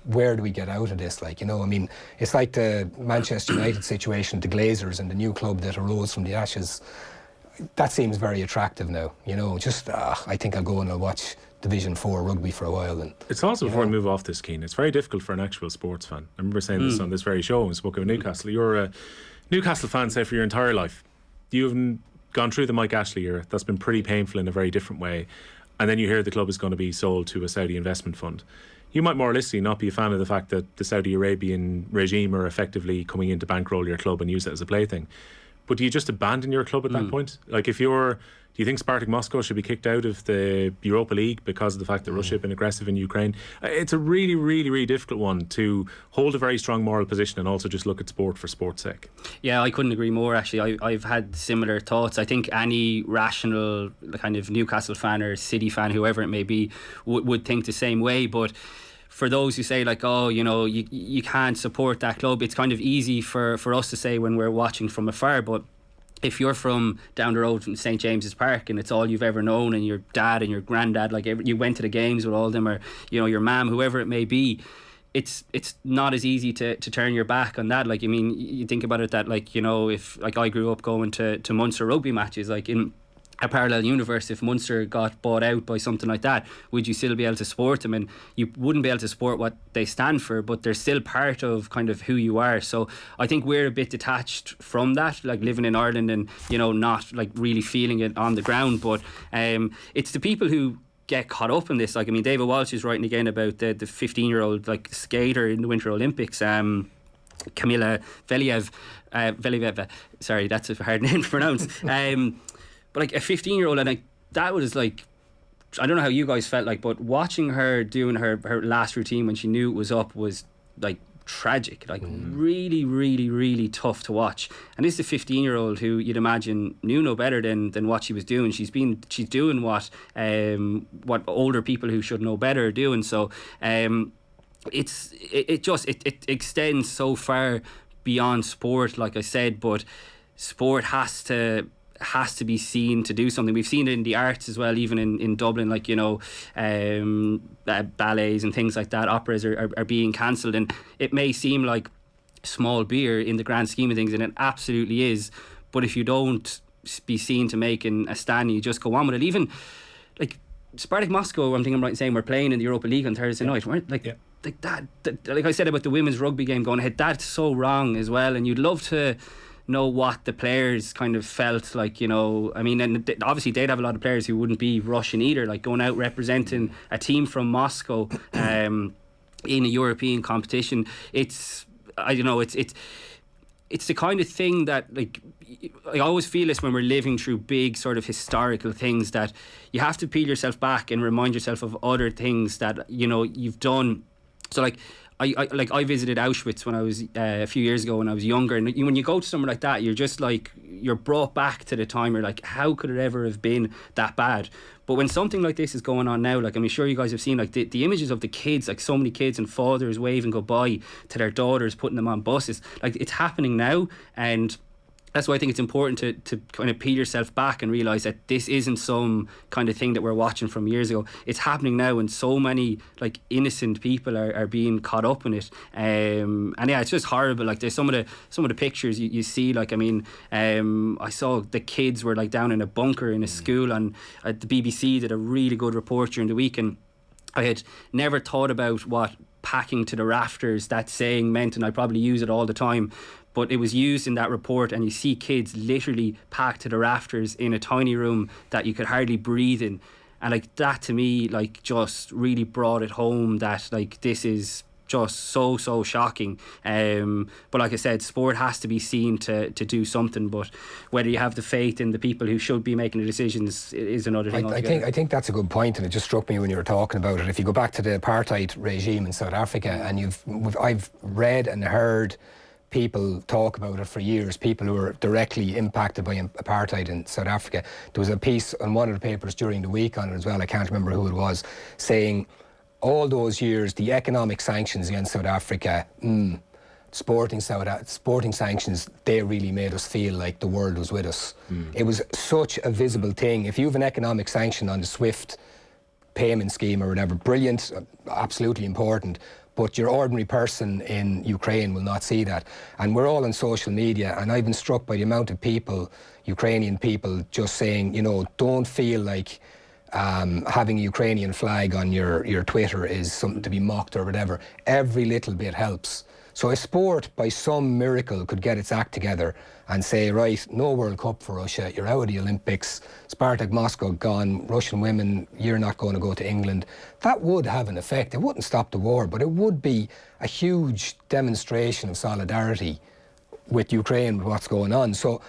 Speaker 3: Where do we get out of this? Like, I mean, it's like the Manchester United situation, the Glazers and the new club that arose from the ashes. That seems very attractive now, I think I'll go and I'll watch Division 4 rugby for a while. And
Speaker 1: it's also, before we move off this, Cian, it's very difficult for an actual sports fan. I remember saying this on this very show when we spoke about Newcastle. You're a Newcastle fan, say, for your entire life. You haven't gone through the Mike Ashley era. That's been pretty painful in a very different way. And then you hear the club is going to be sold to a Saudi investment fund. You might moralistically not be a fan of the fact that the Saudi Arabian regime are effectively coming in to bankroll your club and use it as a plaything. But do you just abandon your club at that point? Like, do you think Spartak Moscow should be kicked out of the Europa League because of the fact that Russia have been aggressive in Ukraine? It's a really, really, really difficult one to hold a very strong moral position and also just look at sport for sport's sake.
Speaker 2: Yeah, I couldn't agree more, actually. I've had similar thoughts. I think any rational kind of Newcastle fan or City fan, whoever it may be, would think the same way. But for those who say like, oh, you know, you can't support that club, it's kind of easy for us to say when we're watching from afar. But if you're from down the road from St James's Park and it's all you've ever known, and your dad and your granddad, like you went to the games with all of them, or you know, your mum, whoever it may be, it's not as easy to turn your back on that. Like, I mean, you think about it that, like, you know, if like I grew up going to Munster rugby matches, like in a parallel universe, if Munster got bought out by something like that, would you still be able to support them? And you wouldn't be able to support what they stand for, but they're still part of kind of who you are. So I think we're a bit detached from that, like living in Ireland and, you know, not like really feeling it on the ground. But it's the people who get caught up in this. Like, I mean, David Walsh is writing again about the 15-year-old like skater in the Winter Olympics, Kamila Velieva. Sorry, that's a hard name to pronounce. But like a 15-year-old, and like that was like, I don't know how you guys felt like, but watching her doing her last routine when she knew it was up was like tragic, like really, really, really tough to watch. And this is a 15-year-old who you'd imagine knew no better than what she was doing. She's doing what older people who should know better are doing. So it extends so far beyond sport, like I said, but sport has to be seen to do something. We've seen it in the arts as well, even in Dublin, like, you know, ballets and things like that, operas are being cancelled, and it may seem like small beer in the grand scheme of things, and it absolutely is, but if you don't be seen to making a stand, you just go on with it. Even like Spartak Moscow, I'm right in saying, we're playing in the Europa League on Thursday night, weren't like that, like I said about the women's rugby game going ahead, that's so wrong as well. And you'd love to know what the players kind of felt like, you know. I mean, and obviously they'd have a lot of players who wouldn't be Russian either, like going out representing a team from Moscow in a European competition. It's, I don't know, it's the kind of thing that, like, I always feel this when we're living through big sort of historical things, that you have to peel yourself back and remind yourself of other things that, you know, you've done. So like I visited Auschwitz when I was a few years ago when I was younger, and when you go to somewhere like that, you're just like, you're brought back to the time. You're like, how could it ever have been that bad? But when something like this is going on now, like, I'm sure you guys have seen like the images of the kids, like so many kids and fathers waving goodbye to their daughters, putting them on buses, like it's happening now. And that's why I think it's important to kind of peel yourself back and realise that this isn't some kind of thing that we're watching from years ago. It's happening now, and so many like innocent people are being caught up in it. And yeah, it's just horrible. Like, there's some of the pictures you see. Like, I mean, I saw the kids were like down in a bunker in a school, and the BBC did a really good report during the week, and I had never thought about what packing to the rafters that saying meant, and I probably use it all the time, but it was used in that report. And you see kids literally packed to the rafters in a tiny room that you could hardly breathe in, and like that to me like just really brought it home that like this is just so shocking. But like I said, sport has to be seen to do something, but whether you have the faith in the people who should be making the decisions is another thing altogether.
Speaker 3: I think that's a good point, and it just struck me when you were talking about it. If you go back to the apartheid regime in South Africa, and I've read and heard people talk about it for years, people who were directly impacted by apartheid in South Africa. There was a piece on one of the papers during the week on it as well, I can't remember who it was, saying all those years the economic sanctions against South Africa, sporting sanctions, they really made us feel like the world was with us. It was such a visible thing. If you have an economic sanction on the SWIFT payment scheme or whatever, brilliant, absolutely important, but your ordinary person in Ukraine will not see that. And we're all on social media, and I've been struck by the amount of people, Ukrainian people, just saying, you know, don't feel like having a Ukrainian flag on your Twitter is something to be mocked or whatever. Every little bit helps. So if sport, by some miracle, could get its act together and say, right, no World Cup for Russia, you're out of the Olympics, Spartak Moscow gone, Russian women, you're not going to go to England, that would have an effect. It wouldn't stop the war, but it would be a huge demonstration of solidarity with Ukraine, with what's going on. So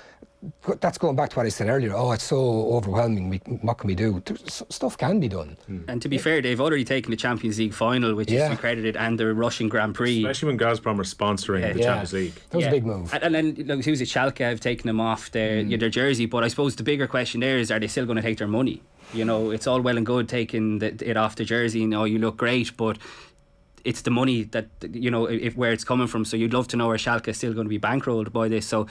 Speaker 3: that's going back to what I said earlier. Oh, it's so overwhelming. What can we do? Stuff can be done.
Speaker 2: And to be fair, they've already taken the Champions League final, which is accredited, and the Russian Grand Prix.
Speaker 1: Especially when Gazprom are sponsoring the Champions League.
Speaker 3: That was a big move.
Speaker 2: And then who's it? Schalke have taken them off their jersey. But I suppose the bigger question there is, are they still going to take their money? You know, it's all well and good taking it off the jersey and, oh, you look great, but it's the money that, you know, if where it's coming from. So you'd love to know, are Schalke still going to be bankrolled by this? So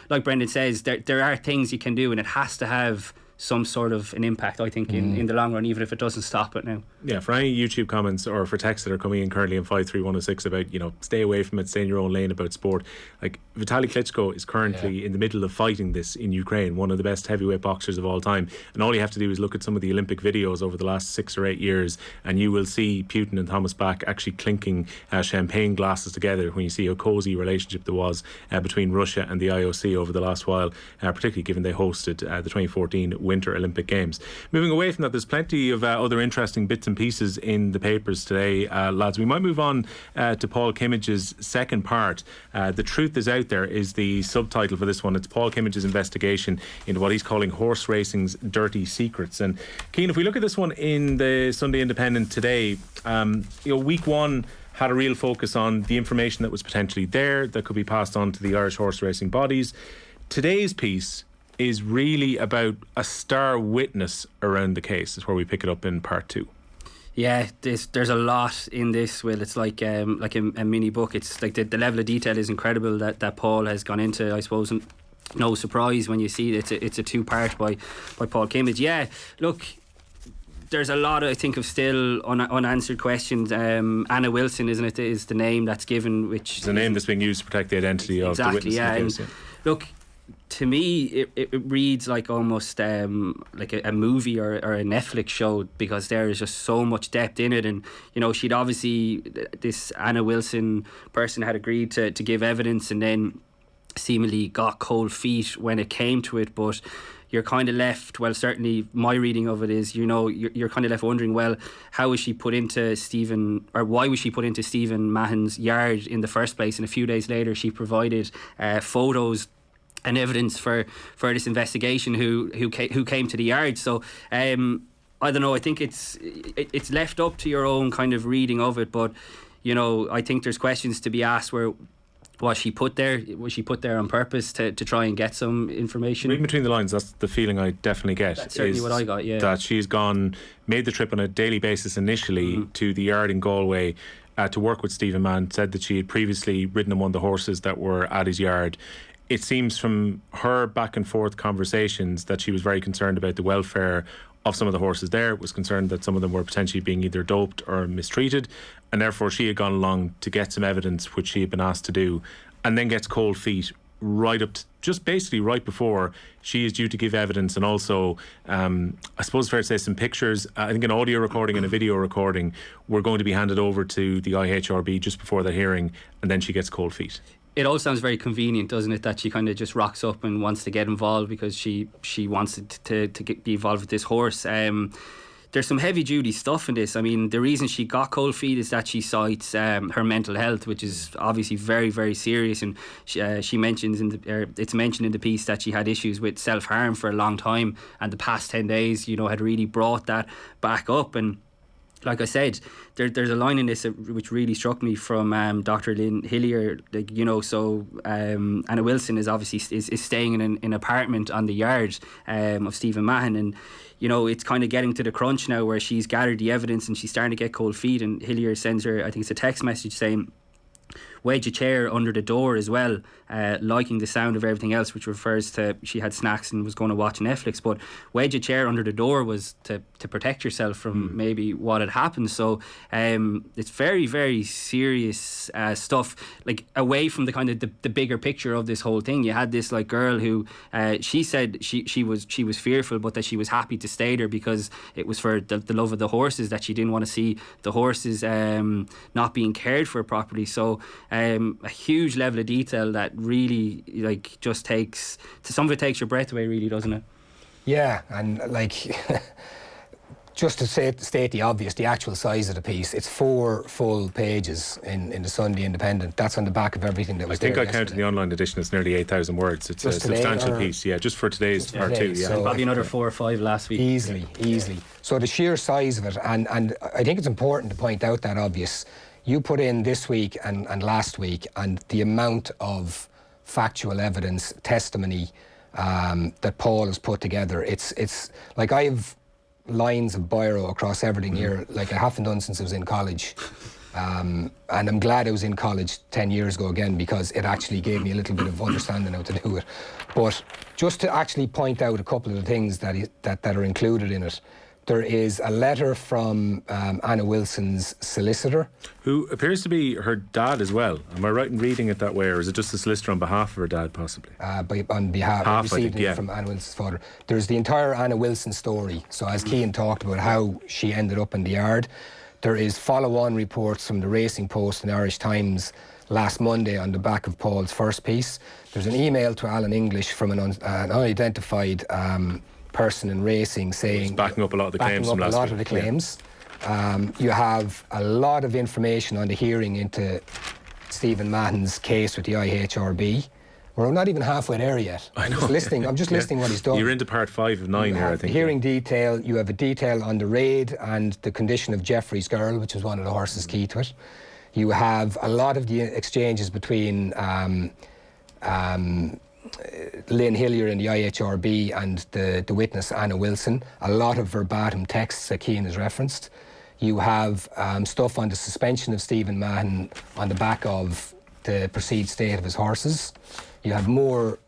Speaker 2: like Brendan says, there are things you can do, and it has to have some sort of an impact, I think, in the long run, even if it doesn't stop it now.
Speaker 1: Yeah, for any YouTube comments or for texts that are coming in currently in 53106 about, you know, stay away from it, stay in your own lane about sport. Like, Vitaly Klitschko is currently in the middle of fighting this in Ukraine, one of the best heavyweight boxers of all time. And all you have to do is look at some of the Olympic videos over the last 6 or 8 years, and you will see Putin and Thomas Bach actually clinking champagne glasses together when you see a cosy relationship there was between Russia and the IOC over the last while, particularly given they hosted the 2014 Winter Olympic Games. Moving away from that, there's plenty of other interesting bits and pieces in the papers today, lads. We might move on to Paul Kimmage's second part. The Truth Is Out There is the subtitle for this one. It's Paul Kimmage's investigation into what he's calling horse racing's dirty secrets. And Cian, if we look at this one in the Sunday Independent today, you know, week one had a real focus on the information that was potentially there that could be passed on to the Irish horse racing bodies. Today's piece is really about a star witness around the case. Is where we pick it up in part two.
Speaker 2: Yeah, there's a lot in this, Will. It's like a mini book. It's like the level of detail is incredible that Paul has gone into, I suppose, and no surprise when you see it. It's a two-part by Paul Kimmage. Yeah, look, there's a lot, I think, of still unanswered questions. Anna Wilson, isn't it, is the name that's given, which
Speaker 1: it's the name that's being used to protect the identity of the witness in the case.
Speaker 2: Look, to me, it reads like almost like a movie or a Netflix show, because there is just so much depth in it. And, you know, she'd obviously, this Anna Wilson person had agreed to give evidence, and then seemingly got cold feet when it came to it. But you're kind of left, well, certainly my reading of it is, you know, you're kind of left wondering, well, how was she put into Stephen, or why was she put into Stephen Mahon's yard in the first place? And a few days later she provided photos and evidence for this investigation who came to the yard. So I don't know, I think it's left up to your own kind of reading of it. But, you know, I think there's questions to be asked where, was she put there on purpose to try and get some information?
Speaker 1: Reading between the lines, that's the feeling I definitely get.
Speaker 2: That's certainly what I got, yeah.
Speaker 1: That she's made the trip on a daily basis initially to the yard in Galway to work with Stephen Mann, said that she had previously ridden on one of the horses that were at his yard. It seems from her back and forth conversations that she was very concerned about the welfare of some of the horses there, was concerned that some of them were potentially being either doped or mistreated, and therefore she had gone along to get some evidence, which she had been asked to do, and then gets cold feet right up to just basically right before she is due to give evidence. And also I suppose it's fair to say some pictures, I think an audio recording and a video recording were going to be handed over to the IHRB just before the hearing, and then she gets cold feet.
Speaker 2: It all sounds very convenient, doesn't it, that she kind of just rocks up and wants to get involved because she wants to be involved with this horse. There's some heavy duty stuff in this. I mean, the reason she got cold feet is that she cites her mental health, which is obviously very, very serious. And she mentions it's mentioned in the piece that she had issues with self-harm for a long time, and the past 10 days, you know, had really brought that back up. And like I said, there's a line in this which really struck me from Dr. Lynn Hillier. Like, you know, so Anna Wilson is obviously is staying in an apartment on the yard of Stephen Mahon, and, you know, it's kind of getting to the crunch now where she's gathered the evidence and she's starting to get cold feet. And Hillier sends her, I think it's a text message saying, wedge a chair under the door as well, liking the sound of everything else, which refers to she had snacks and was going to watch Netflix. But wedge a chair under the door was to protect yourself from maybe what had happened. So it's very, very serious stuff, like away from the kind of the bigger picture of this whole thing. You had this like girl who she said she was fearful, but that she was happy to stay there because it was for the love of the horses, that she didn't want to see the horses not being cared for properly. So a huge level of detail that really, like, just takes, to some of it takes your breath away, really, doesn't it?
Speaker 3: Yeah, and like just to state the obvious, the actual size of the piece, it's 4 full pages in the Sunday Independent. That's on the back of everything that was there.
Speaker 1: I think I counted the online edition, it's nearly 8,000 words. It's
Speaker 3: just
Speaker 1: a substantial piece, yeah, just for today's part two. Yeah,
Speaker 2: so probably another 4 or 5 last week.
Speaker 3: Easily. So the sheer size of it, and I think it's important to point out that obvious. You put in this week and last week, and the amount of factual evidence, testimony that Paul has put together. It's like, I have lines of biro across everything here, like I haven't done since I was in college. And I'm glad I was in college 10 years ago again, because it actually gave me a little bit of understanding how to do it. But just to actually point out a couple of the things that are included in it, there is a letter from Anna Wilson's solicitor,
Speaker 1: who appears to be her dad as well. Am I right in reading it that way, or is it just a solicitor on behalf of her dad, possibly?
Speaker 3: On behalf, received it from Anna Wilson's father. There's the entire Anna Wilson story. So as Cian talked about how she ended up in the yard, there is follow-on reports from the Racing Post and Irish Times last Monday on the back of Paul's first piece. There's an email to Alan English from an unidentified person in racing saying,
Speaker 1: backing up a lot of the claims from last week.
Speaker 3: A lot of the claims. You have a lot of information on the hearing into Stephen Mahon's case with the IHRB. We're not even halfway there yet. I'm just listing what he's done.
Speaker 1: You're into part 5 of 9 here, I think.
Speaker 3: The hearing detail, you have a detail on the raid and the condition of Jeffrey's girl, which was one of the horses key to it. You have a lot of the exchanges between Lynn Hillier in the IHRB and the witness Anna Wilson. A lot of verbatim texts that Cian has referenced. You have stuff on the suspension of Stephen Mahon on the back of the perceived state of his horses. You have more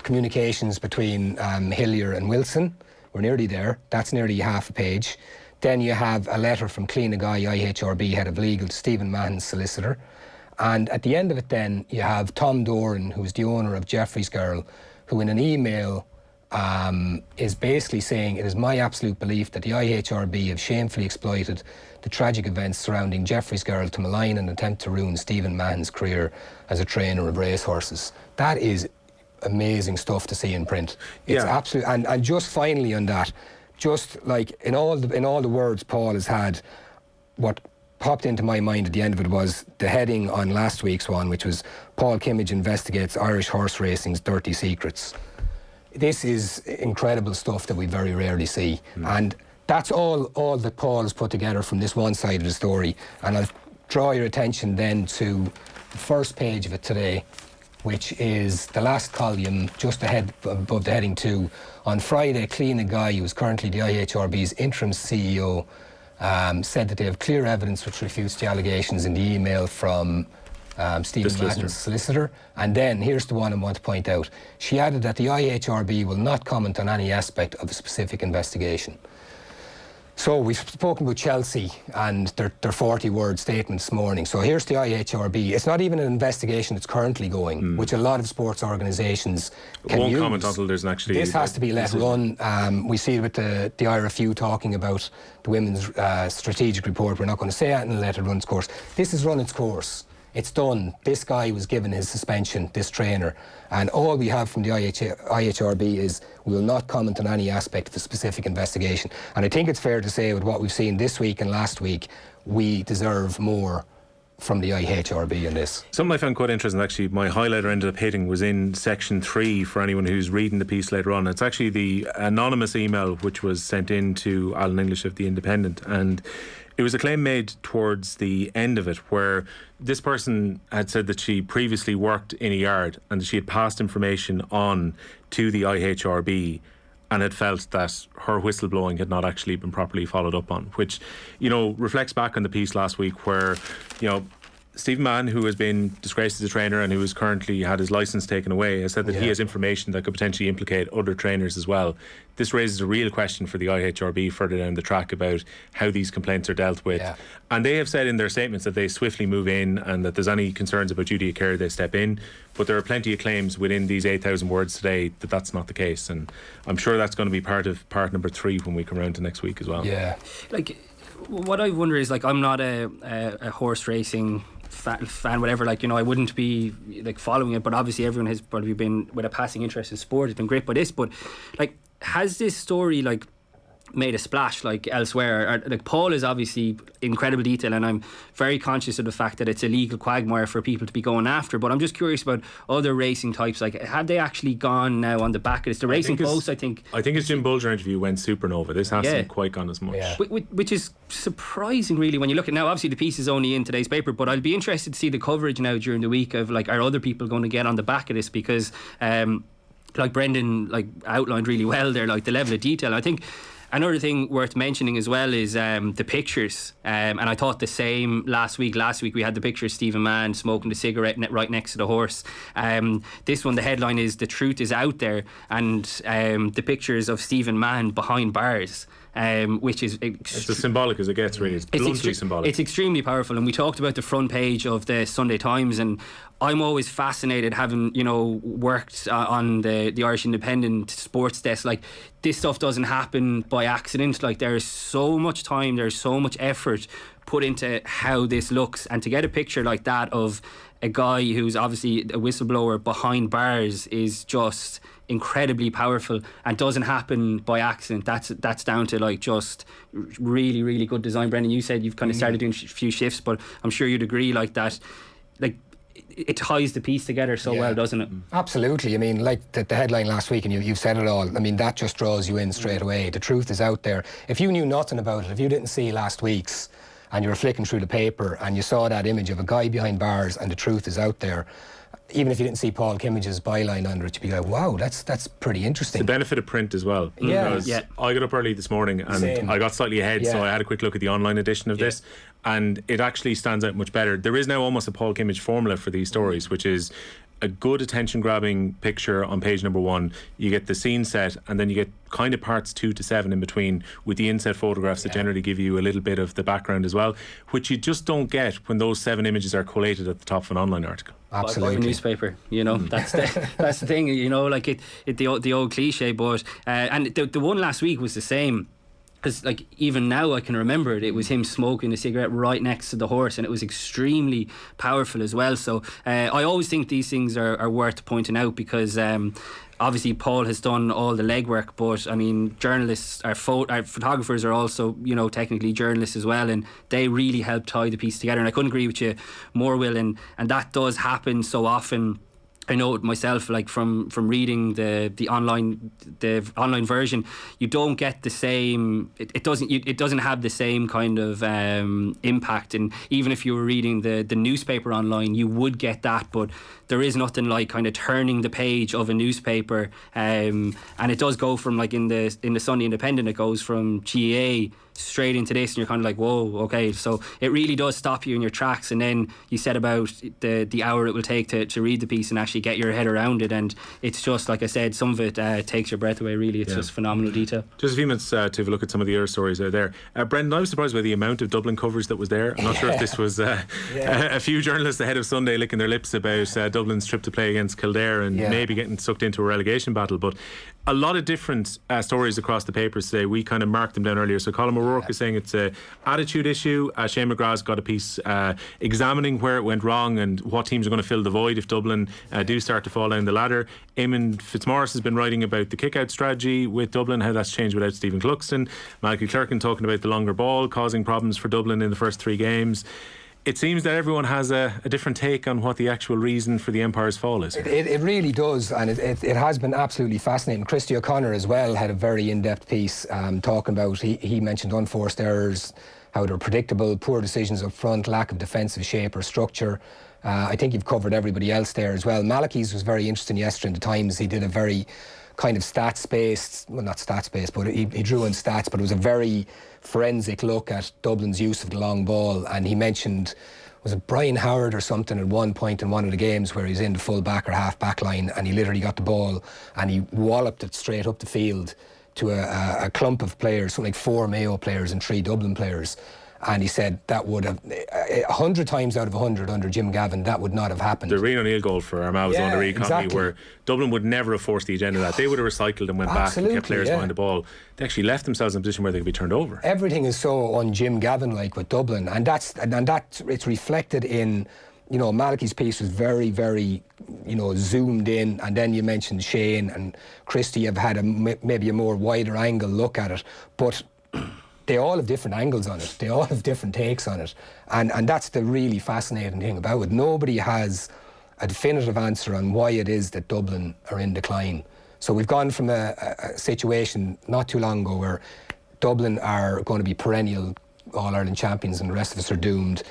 Speaker 3: communications between Hillier and Wilson. We're nearly there. That's nearly half a page. Then you have a letter from Cliona Guy, IHRB head of legal, to Stephen Mahon's solicitor. And at the end of it then, you have Tom Doran, who's the owner of Jeffrey's Girl, who in an email is basically saying, it is my absolute belief that the IHRB have shamefully exploited the tragic events surrounding Jeffrey's Girl to malign and attempt to ruin Stephen Mahon's career as a trainer of racehorses. That is amazing stuff to see in print. It's absolute. And just finally on that, just like in all the words Paul has had, what popped into my mind at the end of it was the heading on last week's one, which was Paul Kimmage investigates Irish horse racing's dirty secrets. This is incredible stuff that we very rarely see. And that's all that Paul has put together from this one side of the story. And I'll draw your attention then to the first page of it today, which is the last column just ahead above the heading 2. On Friday, Cliona Guy, who is currently the IHRB's interim CEO, said that they have clear evidence which refutes the allegations in the email from Stephen Mahon's solicitor. And then, here's the one I want to point out. She added that the IHRB will not comment on any aspect of a specific investigation. So we've spoken about Chelsea and their 40-word statement this morning. So here's the IHRB. It's not even an investigation that's currently going, which a lot of sports organisations can use.
Speaker 1: Won't comment until there's an actually...
Speaker 3: This has to be let run. We see it with the IRFU talking about the women's strategic report. We're not going to say that and let it run its course. This has run its course. It's done. This guy was given his suspension, this trainer. And all we have from the IHRB is we will not comment on any aspect of a specific investigation. And I think it's fair to say with what we've seen this week and last week, we deserve more from the IHRB in this.
Speaker 1: Something I found quite interesting, actually, my highlighter ended up hitting was in section 3 for anyone who's reading the piece later on. It's actually the anonymous email which was sent in to Alan English of The Independent, and it was a claim made towards the end of it where this person had said that she previously worked in a yard and that she had passed information on to the IHRB and had felt that her whistleblowing had not actually been properly followed up on, which, you know, reflects back on the piece last week where, you know, Stephen Mahon, who has been disgraced as a trainer and who has currently had his licence taken away, has said that he has information that could potentially implicate other trainers as well. This raises a real question for the IHRB further down the track about how these complaints are dealt with. And they have said in their statements that they swiftly move in and that there's any concerns about duty of care, they step in. But there are plenty of claims within these 8,000 words today that that's not the case. And I'm sure that's going to be part of part number 3 when we come around to next week as well.
Speaker 2: Like, what I wonder is, like, I'm not a horse racing fan, whatever, like, you know, I wouldn't be like following it, but obviously everyone has probably been with a passing interest in sport. It's been great by this, but like, has this story like made a splash like elsewhere? Like, Paul is obviously incredible detail, and I'm very conscious of the fact that it's a legal quagmire for people to be going after, but I'm just curious about other racing types. Like, have they actually gone now on the back of this? The Racing Post, I think his
Speaker 1: Jim Bulger interview went supernova. This hasn't quite gone as much,
Speaker 2: which is surprising really when you look at now. Obviously the piece is only in today's paper, but I'll be interested to see the coverage now during the week of, like, are other people going to get on the back of this? Because like Brendan like outlined really well there, like the level of detail. I think Another thing worth mentioning as well is the pictures. And I thought the same last week. Last week we had the picture of Stephen Mann smoking the cigarette right next to the horse. This one, the headline is "The Truth is Out There," and the pictures of Stephen Mann behind bars. Which is it's
Speaker 1: as symbolic as it gets, really. It's bluntly symbolic.
Speaker 2: It's extremely powerful, and we talked about the front page of the Sunday Times, and I'm always fascinated, having worked on the Irish Independent sports desk. Like, this stuff doesn't happen by accident. Like, there's so much time, there's so much effort put into how this looks, and to get a picture like that of a guy who's obviously a whistleblower behind bars is just incredibly powerful, and doesn't happen by accident. That's down to just really, really good design. Brendan, you said you've kind of started doing a few shifts, but I'm sure you'd agree that it ties the piece together so well, doesn't it?
Speaker 3: Absolutely. I mean, like the headline last week, and you've said it all. I mean, that just draws you in straight away. The truth is out there. If you knew nothing about it, if you didn't see last week's, and you were flicking through the paper and you saw that image of a guy behind bars and the truth is out there, even if you didn't see Paul Kimmage's byline under it, you'd be like, wow, that's pretty interesting.
Speaker 1: The benefit of print as well. Because I got up early this morning and
Speaker 3: Same.
Speaker 1: I got slightly ahead, so I had a quick look at the online edition of this, and it actually stands out much better. There is now almost a Paul Kimmage formula for these stories, which is a good attention-grabbing picture on page number 1. You get the scene set, and then you get kind of parts 2 to 7 in between, with the inset photographs that generally give you a little bit of the background as well, which you just don't get when those 7 images are collated at the top of an online article.
Speaker 3: Absolutely.
Speaker 2: By a newspaper, that's the thing, the old cliche. But and the one last week was the same. Because even now I can remember it was him smoking a cigarette right next to the horse, and it was extremely powerful as well. So I always think these things are worth pointing out, because obviously Paul has done all the legwork, but I mean, journalists, our photographers are also technically journalists as well, and they really help tie the piece together. And I couldn't agree with you more, Will, and that does happen so often. I know it myself, from reading the online version, you don't get the same. It doesn't have the same kind of impact. And even if you were reading the newspaper online, you would get that. But there is nothing like kind of turning the page of a newspaper, and it does go from in the Sunday Independent, it goes from GAA straight into this, and you're kind of like, whoa, okay. So it really does stop you in your tracks. And then you said about the hour it will take to read the piece and actually get your head around it, and it's just, like I said, some of it takes your breath away, really. It's just phenomenal detail.
Speaker 1: Just a few minutes to have a look at some of the other stories that are there. Brendan, I was surprised by the amount of Dublin coverage that was there. I'm not sure if this was a few journalists ahead of Sunday licking their lips about Dublin's trip to play against Kildare and maybe getting sucked into a relegation battle, but a lot of different stories across the papers today. We kind of marked them down earlier. So Colin O'Rourke is saying it's an attitude issue. Shane McGrath's got a piece examining where it went wrong and what teams are going to fill the void if Dublin do start to fall down the ladder. Eamon Fitzmaurice has been writing about the kick-out strategy with Dublin, how that's changed without Stephen Cluxton. Michael Clerkin talking about the longer ball causing problems for Dublin in the first 3 games. It seems that everyone has a different take on what the actual reason for the Empire's fall is.
Speaker 3: It really does, and it has been absolutely fascinating. Christy O'Connor as well had a very in-depth piece talking about, he mentioned unforced errors, how they're predictable, poor decisions up front, lack of defensive shape or structure. I think you've covered everybody else there as well. Malachy's was very interesting yesterday in the Times. He did a very kind of stats-based, well, not stats-based, but he drew in stats, but it was a very forensic look at Dublin's use of the long ball. And he mentioned, was it Brian Howard or something at one point in one of the games where he's in the full back or half back line, and he literally got the ball and he walloped it straight up the field to a clump of players, something like 4 Mayo players and 3 Dublin players. And he said that would have 100 times out of 100 under Jim Gavin, that would not have happened.
Speaker 1: The Rian O'Neill goal for Armagh was on the economy, where Dublin would never have forced the agenda of that. They would have recycled and went back and kept players behind the ball. They actually left themselves in a position where they could be turned over.
Speaker 3: Everything is so un Jim Gavin like with Dublin, and that it's reflected in, Malachy's piece was very, very, zoomed in, and then you mentioned Shane and Christy have had maybe a more wider angle look at it, but they all have different angles on it. They all have different takes on it. And that's the really fascinating thing about it. Nobody has a definitive answer on why it is that Dublin are in decline. So we've gone from a situation not too long ago where Dublin are going to be perennial All-Ireland champions and the rest of us are doomed.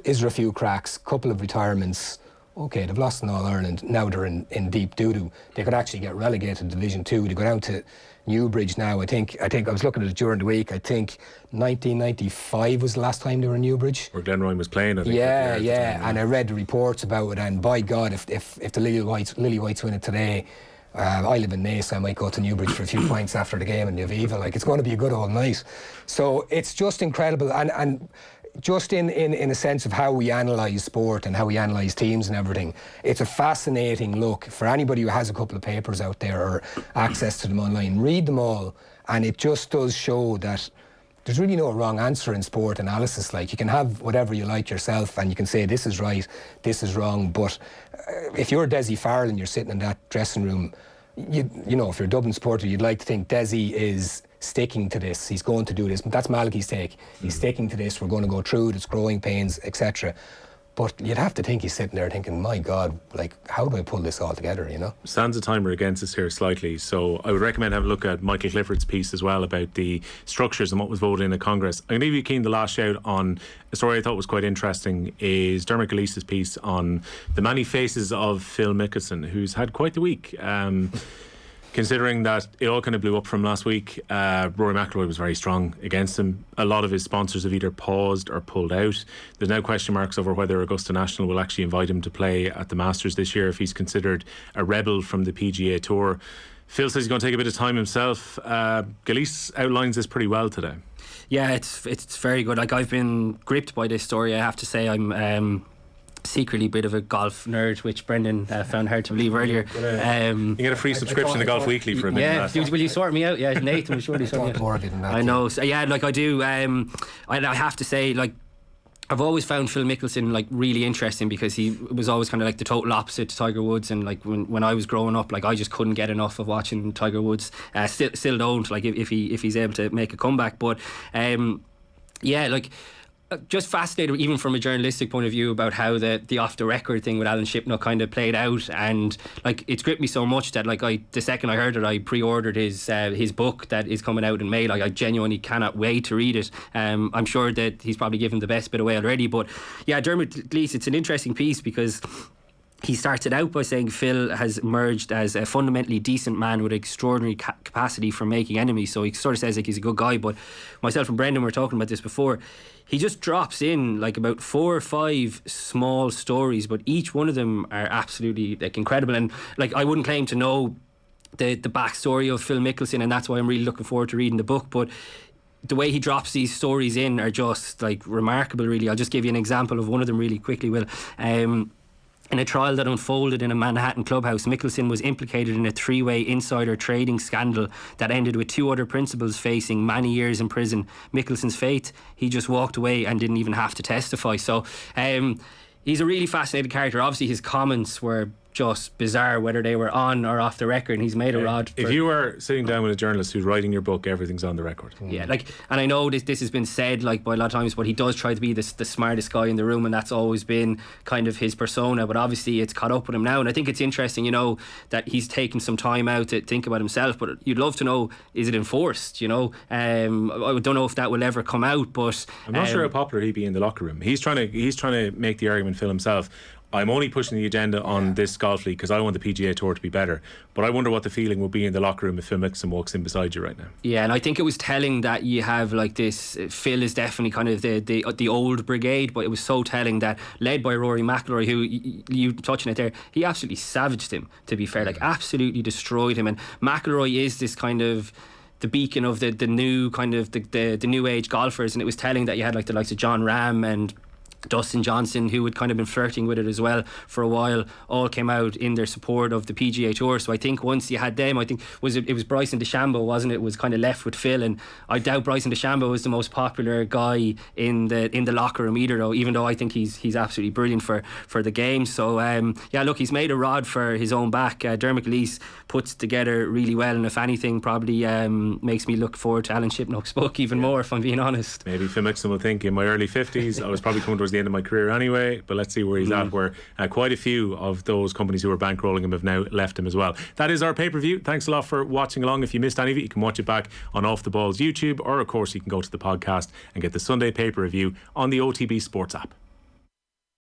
Speaker 3: Is there a few cracks, couple of retirements? Okay, they've lost in All-Ireland. Now they're in deep doo-doo. They could actually get relegated to Division 2. They go down to Newbridge now. I think I was looking at it during the week. I think 1995 was the last time they were in Newbridge.
Speaker 1: Where Glenroy was playing, I think.
Speaker 3: Yeah. And I read the reports about it, and by God, if the Lily Whites win it today, I live in Naas, I might go to Newbridge for a few pints after the game in the Aviva. Like, it's going to be a good old night. So it's just incredible, and just in a sense of how we analyse sport and how we analyse teams and everything, it's a fascinating look for anybody who has a couple of papers out there or access to them online. Read them all, and it just does show that there's really no wrong answer in sport analysis. Like, you can have whatever you like yourself, and you can say this is right, this is wrong, but if you're Desi Farrell and you're sitting in that dressing room, you know, if you're a Dublin supporter, you'd like to think Desi is sticking to this, he's going to do this. But that's Malachy's take. He's sticking to this, we're going to go through it, it's growing pains, etc. But you'd have to think he's sitting there thinking, my God, like, how do I pull this all together, you know?
Speaker 1: Stands a timer against us here slightly, so I would recommend having a look at Michael Clifford's piece as well about the structures and what was voted in at Congress. I'm going to give you, Cian, the last shout on a story I thought was quite interesting, is Dermot Gilleese's piece on the many faces of Phil Mickelson, who's had quite the week. Considering that it all kind of blew up from last week, Rory McIlroy was very strong against him. A lot of his sponsors have either paused or pulled out. There's now question marks over whether Augusta National will actually invite him to play at the Masters this year if he's considered a rebel from the PGA Tour. Phil says he's going to take a bit of time himself. Gilleese outlines this pretty well today.
Speaker 2: Yeah, it's very good. Like, I've been gripped by this story. I have to say, I'm secretly a bit of a golf nerd, which Brendan found hard to believe earlier.
Speaker 1: You get a free subscription to Golf Weekly for a minute.
Speaker 2: Yeah, will you sort me out? Yeah, Nathan will surely sort me out.
Speaker 3: More of it than that,
Speaker 2: I know. So, yeah, like, I do. I have to say, like, I've always found Phil Mickelson like really interesting because he was always kind of like the total opposite to Tiger Woods, and like when I was growing up, like, I just couldn't get enough of watching Tiger Woods. Still don't, like, if he's able to make a comeback, but yeah, like, just fascinated even from a journalistic point of view about how the off the record thing with Alan Shipnuck kind of played out, and like, it's gripped me so much that like the second I heard it, I pre-ordered his book that is coming out in May. Like, I genuinely cannot wait to read it. I'm sure that he's probably given the best bit away already, but yeah, Dermot Gilleese, it's an interesting piece because he started out by saying Phil has emerged as a fundamentally decent man with extraordinary capacity for making enemies. So he sort of says like he's a good guy, but myself and Brendan were talking about this before. He just drops in like about 4 or 5 small stories, but each one of them are absolutely like incredible. And like, I wouldn't claim to know the backstory of Phil Mickelson, and that's why I'm really looking forward to reading the book, but the way he drops these stories in are just like remarkable, really. I'll just give you an example of one of them really quickly, Will. In a trial that unfolded in a Manhattan clubhouse, Mickelson was implicated in a 3-way insider trading scandal that ended with 2 other principals facing many years in prison. Mickelson's fate, he just walked away and didn't even have to testify. So he's a really fascinating character. Obviously his comments were just bizarre, whether they were on or off the record, and he's made a rod.
Speaker 1: If you were sitting down with a journalist who's writing your book, everything's on the record.
Speaker 2: Yeah, like, and I know this has been said like by a lot of times, but he does try to be the smartest guy in the room, and that's always been kind of his persona, but obviously it's caught up with him now, and I think it's interesting, you know, that he's taken some time out to think about himself, but you'd love to know, is it enforced, you know? I don't know if that will ever come out, but
Speaker 1: I'm not sure how popular he'd be in the locker room. He's trying to make the argument, Phil himself, I'm only pushing the agenda on this golf league because I want the PGA Tour to be better. But I wonder what the feeling will be in the locker room if Phil Mickelson walks in beside you right now. Yeah,
Speaker 2: and I think it was telling that you have like this. Phil is definitely kind of the old brigade, but it was so telling that led by Rory McIlroy, who you touching it there, he absolutely savaged him. To be fair, like absolutely destroyed him. And McIlroy is this kind of the beacon of the new kind of the new age golfers, and it was telling that you had like the likes of John Ram and Dustin Johnson, who had kind of been flirting with it as well for a while, all came out in their support of the PGA Tour. So I think once you had them, I think it was Bryson DeChambeau, wasn't it? Was kind of left with Phil, and I doubt Bryson DeChambeau was the most popular guy in the locker room either, though. Even though I think he's absolutely brilliant for the game. So yeah, look, he's made a rod for his own back. Dermot Gilleese puts it together really well, and if anything, probably makes me look forward to Alan Shipnuck's book even more, if I'm being honest.
Speaker 1: Maybe Phil Mickelson will think in my early 50s I was probably coming towards the end of my career anyway, but let's see where he's at, where quite a few of those companies who were bankrolling him have now left him as well. That is our pay-per-view. Thanks a lot for watching along. If you missed any of it, you can watch it back on Off the Ball's YouTube, or of course you can go to the podcast and get the Sunday paper review on the OTB Sports app.